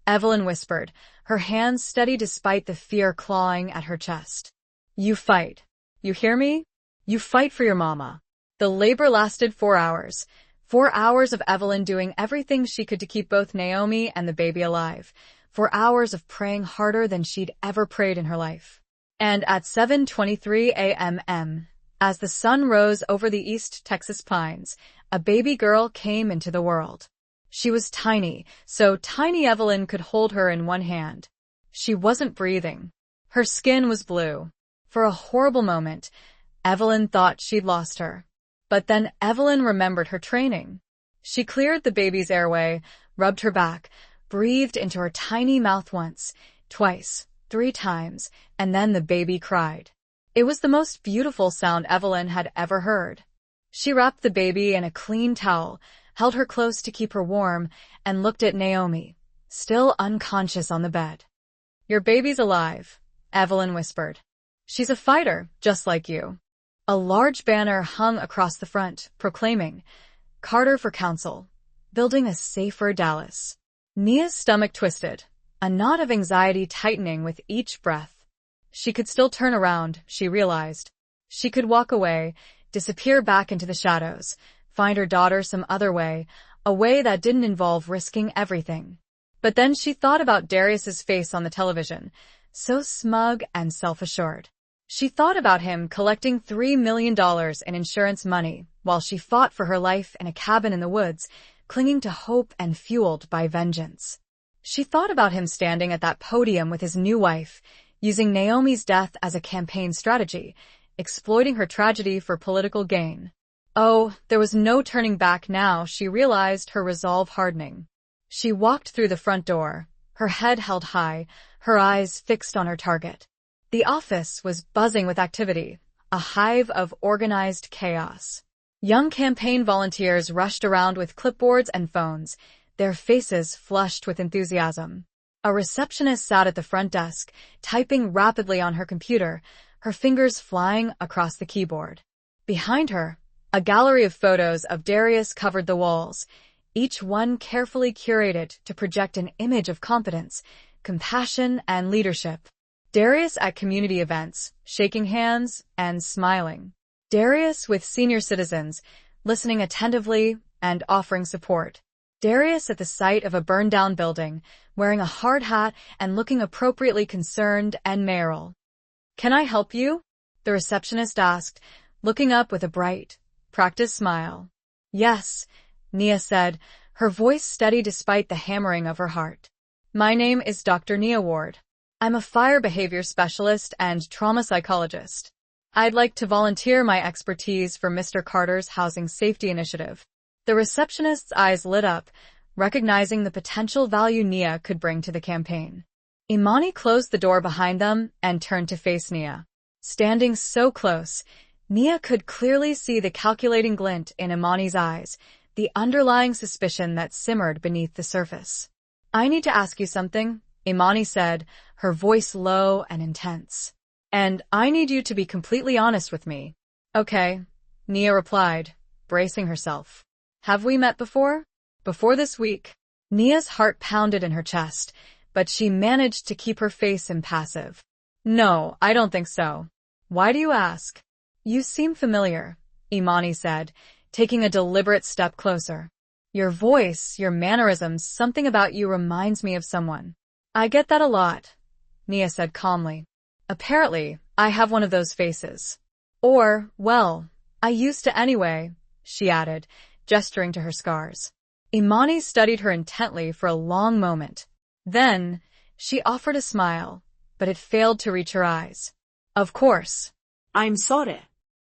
Evelyn whispered, her hands steady despite the fear clawing at her chest. "You fight. You hear me? You fight for your mama." The labor lasted 4 hours. 4 hours of Evelyn doing everything she could to keep both Naomi and the baby alive. 4 hours of praying harder than she'd ever prayed in her life. And at 7:23 a.m., as the sun rose over the East Texas pines, a baby girl came into the world. She was tiny, so tiny Evelyn could hold her in one hand. She wasn't breathing. Her skin was blue. For a horrible moment, Evelyn thought she'd lost her. But then Evelyn remembered her training. She cleared the baby's airway, rubbed her back, breathed into her tiny mouth once, twice, 3 times, and then the baby cried. It was the most beautiful sound Evelyn had ever heard. She wrapped the baby in a clean towel, held her close to keep her warm, and looked at Naomi, still unconscious on the bed. "Your baby's alive," Evelyn whispered. "She's a fighter, just like you." A large banner hung across the front, proclaiming, "Carter for Council, building a safer Dallas." Nia's stomach twisted, a knot of anxiety tightening with each breath. She could still turn around, she realized. She could walk away, disappear back into the shadows, find her daughter some other way, a way that didn't involve risking everything. But then she thought about Darius's face on the television, so smug and self-assured. She thought about him collecting $3 million in insurance money while she fought for her life in a cabin in the woods, clinging to hope and fueled by vengeance. She thought about him standing at that podium with his new wife, using Naomi's death as a campaign strategy, exploiting her tragedy for political gain. Oh, there was no turning back now, she realized, her resolve hardening. She walked through the front door, her head held high, her eyes fixed on her target. The office was buzzing with activity, a hive of organized chaos. Young campaign volunteers rushed around with clipboards and phones, their faces flushed with enthusiasm. A receptionist sat at the front desk, typing rapidly on her computer, her fingers flying across the keyboard. Behind her, a gallery of photos of Darius covered the walls, each one carefully curated to project an image of competence, compassion, and leadership. Darius at community events, shaking hands and smiling. Darius with senior citizens, listening attentively and offering support. Darius at the site of a burned-down building, wearing a hard hat and looking appropriately concerned and mayoral. "Can I help you?" the receptionist asked, looking up with a bright, practiced smile. "Yes," Nia said, her voice steady despite the hammering of her heart. "My name is Dr. Nia Ward. I'm a fire behavior specialist and trauma psychologist. I'd like to volunteer my expertise for Mr. Carter's housing safety initiative." The receptionist's eyes lit up, recognizing the potential value Nia could bring to the campaign. Imani closed the door behind them and turned to face Nia. Standing so close, Nia could clearly see the calculating glint in Imani's eyes, the underlying suspicion that simmered beneath the surface. "I need to ask you something," Imani said, her voice low and intense. "And I need you to be completely honest with me." "Okay," Nia replied, bracing herself. "Have we met before?" "Before this week." Nia's heart pounded in her chest, but she managed to keep her face impassive. "No, I don't think so." "Why do you ask?" "You seem familiar," Imani said, taking a deliberate step closer. "Your voice, your mannerisms, something about you reminds me of someone." "I get that a lot," Nia said calmly. "Apparently, I have one of those faces. Or, well, I used to anyway," she added, gesturing to her scars. Imani studied her intently for a long moment. Then, she offered a smile, but it failed to reach her eyes. "Of course." I'm sorry.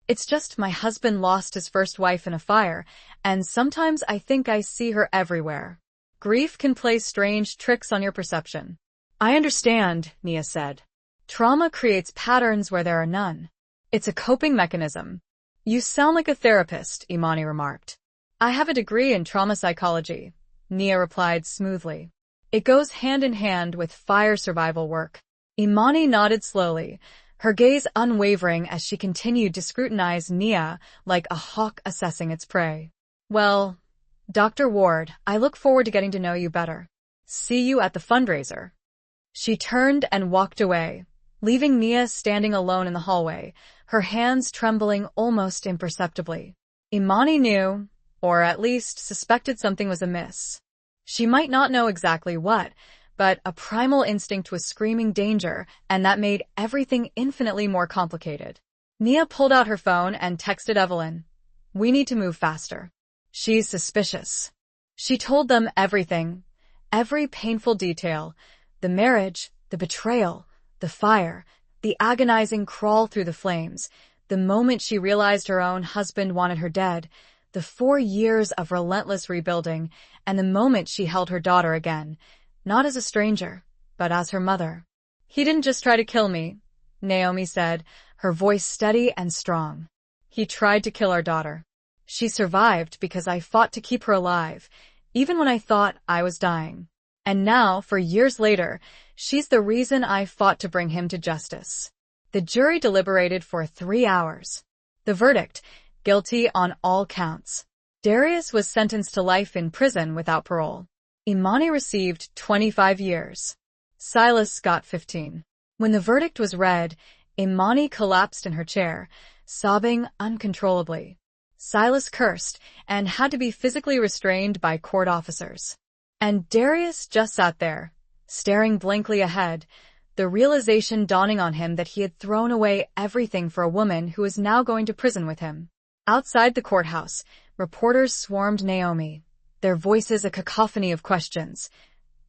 "It's just my husband lost his first wife in a fire, and sometimes I think I see her everywhere. Grief can play strange tricks on your perception." "I understand," Nia said. "Trauma creates patterns where there are none. It's a coping mechanism." You sound like a therapist, Imani remarked. I have a degree in trauma psychology, Nia replied smoothly. It goes hand in hand with fire survival work. Imani nodded slowly, her gaze unwavering as she continued to scrutinize Nia like a hawk assessing its prey. Well, Dr. Ward, I look forward to getting to know you better. See you at the fundraiser. She turned and walked away, leaving Nia standing alone in the hallway, her hands trembling almost imperceptibly. Imani knew, or at least suspected something was amiss. She might not know exactly what, but a primal instinct was screaming danger, and that made everything infinitely more complicated. Nia pulled out her phone and texted Evelyn. We need to move faster. She's suspicious. She told them everything, every painful detail, the marriage, the betrayal, the fire, the agonizing crawl through the flames, the moment she realized her own husband wanted her dead, the 4 years of relentless rebuilding, and the moment she held her daughter again, not as a stranger, but as her mother. He didn't just try to kill me, Naomi said, her voice steady and strong. He tried to kill our daughter. She survived because I fought to keep her alive, even when I thought I was dying. And now, for years later, she's the reason I fought to bring him to justice. The jury deliberated for 3 hours. The verdict, guilty on all counts. Darius was sentenced to life in prison without parole. Imani received 25 years. Silas got 15. When the verdict was read, Imani collapsed in her chair, sobbing uncontrollably. Silas cursed and had to be physically restrained by court officers. And Darius just sat there, staring blankly ahead, the realization dawning on him that he had thrown away everything for a woman who was now going to prison with him. Outside the courthouse, reporters swarmed Naomi, their voices a cacophony of questions.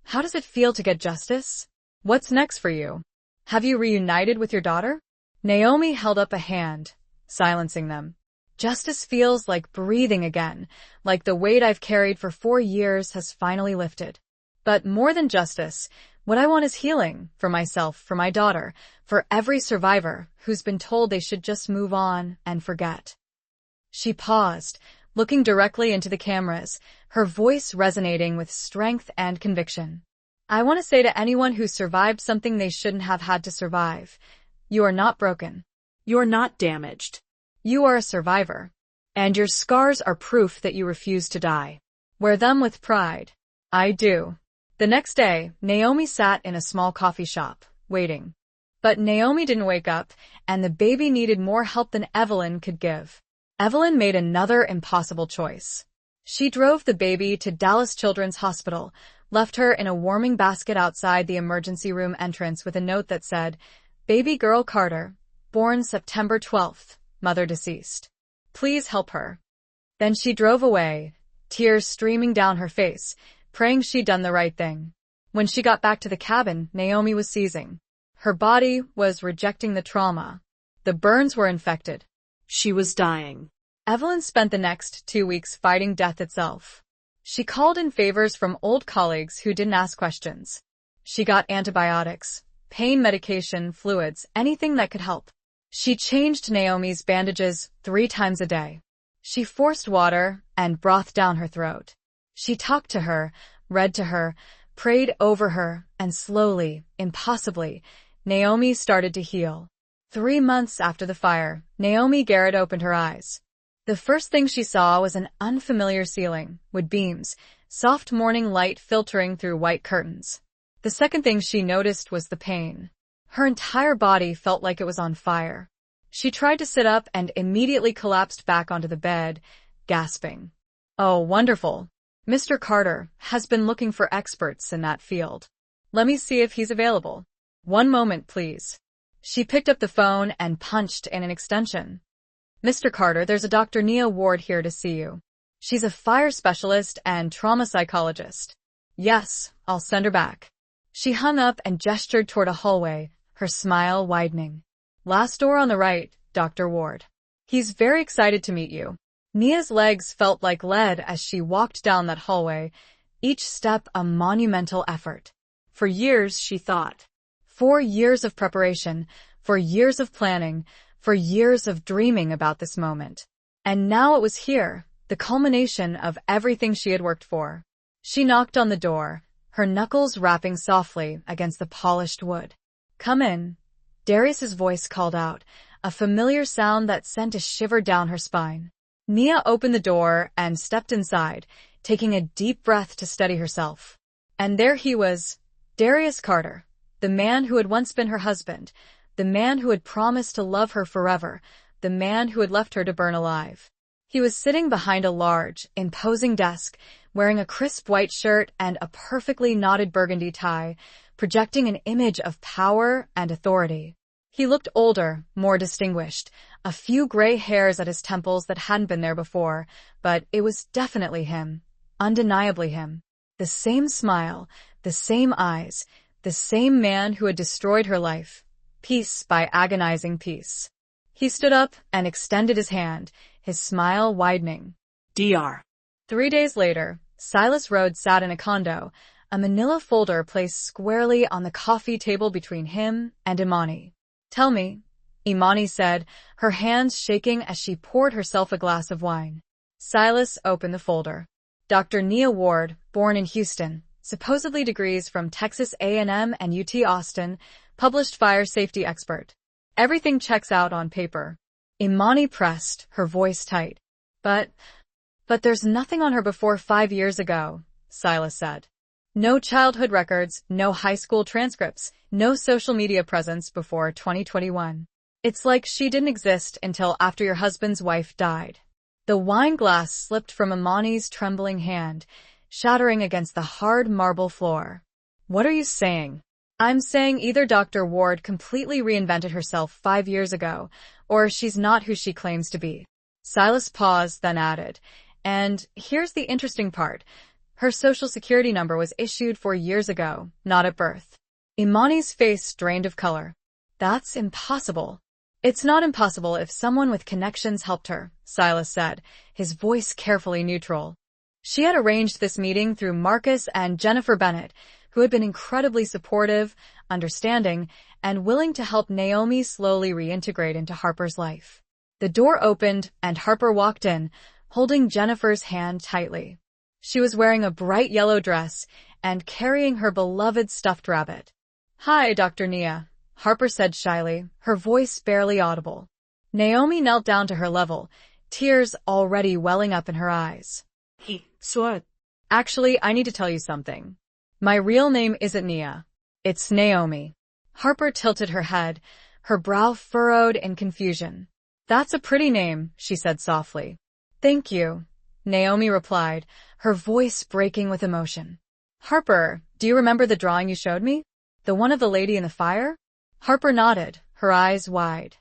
How does it feel to get justice? What's next for you? Have you reunited with your daughter? Naomi held up a hand, silencing them. Justice feels like breathing again, like the weight I've carried for 4 years has finally lifted. But more than justice, what I want is healing, for myself, for my daughter, for every survivor who's been told they should just move on and forget. She paused, looking directly into the cameras, her voice resonating with strength and conviction. I want to say to anyone who survived something they shouldn't have had to survive, you are not broken. You're not damaged. You are a survivor. And your scars are proof that you refuse to die. Wear them with pride. I do. The next day, Naomi sat in a small coffee shop, waiting. But Naomi didn't wake up, and the baby needed more help than Evelyn could give. Evelyn made another impossible choice. She drove the baby to Dallas Children's Hospital, left her in a warming basket outside the emergency room entrance with a note that said, Baby girl Carter, born September 12th, mother deceased. Please help her. Then she drove away, tears streaming down her face, praying she'd done the right thing. When she got back to the cabin, Naomi was seizing. Her body was rejecting the trauma. The burns were infected. She was dying. Evelyn spent the next 2 weeks fighting death itself. She called in favors from old colleagues who didn't ask questions. She got antibiotics, pain medication, fluids, anything that could help. She changed Naomi's bandages 3 times a day. She forced water and broth down her throat. She talked to her, read to her, prayed over her, and slowly, impossibly, Naomi started to heal. 3 months after the fire, Naomi Garrett opened her eyes. The first thing she saw was an unfamiliar ceiling, with beams, soft morning light filtering through white curtains. The second thing she noticed was the pain. Her entire body felt like it was on fire. She tried to sit up and immediately collapsed back onto the bed, gasping. Oh, wonderful. Mr. Carter has been looking for experts in that field. Let me see if he's available. 1 moment, please. She picked up the phone and punched in an extension. Mr. Carter, there's a Dr. Nia Ward here to see you. She's a fire specialist and trauma psychologist. Yes, I'll send her back. She hung up and gestured toward a hallway, her smile widening. Last door on the right, Dr. Ward. He's very excited to meet you. Nia's legs felt like lead as she walked down that hallway, each step a monumental effort. For years, she thought. 4 years of preparation, for years of planning, for years of dreaming about this moment. And now it was here, the culmination of everything she had worked for. She knocked on the door, her knuckles rapping softly against the polished wood. "Come in," Darius's voice called out, a familiar sound that sent a shiver down her spine. Nia opened the door and stepped inside, taking a deep breath to steady herself. And there he was, Darius Carter, the man who had once been her husband, the man who had promised to love her forever, the man who had left her to burn alive. He was sitting behind a large, imposing desk, wearing a crisp white shirt and a perfectly knotted burgundy tie, projecting an image of power and authority. He looked older, more distinguished, a few gray hairs at his temples that hadn't been there before, but it was definitely him, undeniably him. The same smile, the same eyes, the same man who had destroyed her life, piece by agonizing piece. He stood up and extended his hand, his smile widening. Dr. 3 days later, Silas Rhodes sat in a condo, a manila folder placed squarely on the coffee table between him and Imani. "Tell me," Imani said, her hands shaking as she poured herself a glass of wine. Silas opened the folder. Dr. Nia Ward, born in Houston, supposedly degrees from Texas A&M and UT Austin, published fire safety expert. Everything checks out on paper. Imani pressed, her voice tight. But there's nothing on her before 5 years ago, Silas said. No childhood records, no high school transcripts, no social media presence before 2021. It's like she didn't exist until after your husband's wife died. The wine glass slipped from Imani's trembling hand, shattering against the hard marble floor. "What are you saying?" "I'm saying either Dr. Ward completely reinvented herself 5 years ago, or she's not who she claims to be." Silas paused, then added, "And here's the interesting part. Her social security number was issued 4 years ago, not at birth." Imani's face drained of color. "That's impossible." "It's not impossible if someone with connections helped her," Silas said, his voice carefully neutral. She had arranged this meeting through Marcus and Jennifer Bennett, who had been incredibly supportive, understanding, and willing to help Naomi slowly reintegrate into Harper's life. The door opened, and Harper walked in, holding Jennifer's hand tightly. She was wearing a bright yellow dress and carrying her beloved stuffed rabbit. "Hi, Dr. Nia," Harper said shyly, her voice barely audible. Naomi knelt down to her level, tears already welling up in her eyes. "What?" "Actually, I need to tell you something. My real name isn't Nia. It's Naomi." Harper tilted her head, her brow furrowed in confusion. "That's a pretty name," she said softly. "Thank you," Naomi replied, her voice breaking with emotion. "Harper, do you remember the drawing you showed me? The one of the lady in the fire?" Harper nodded, her eyes wide.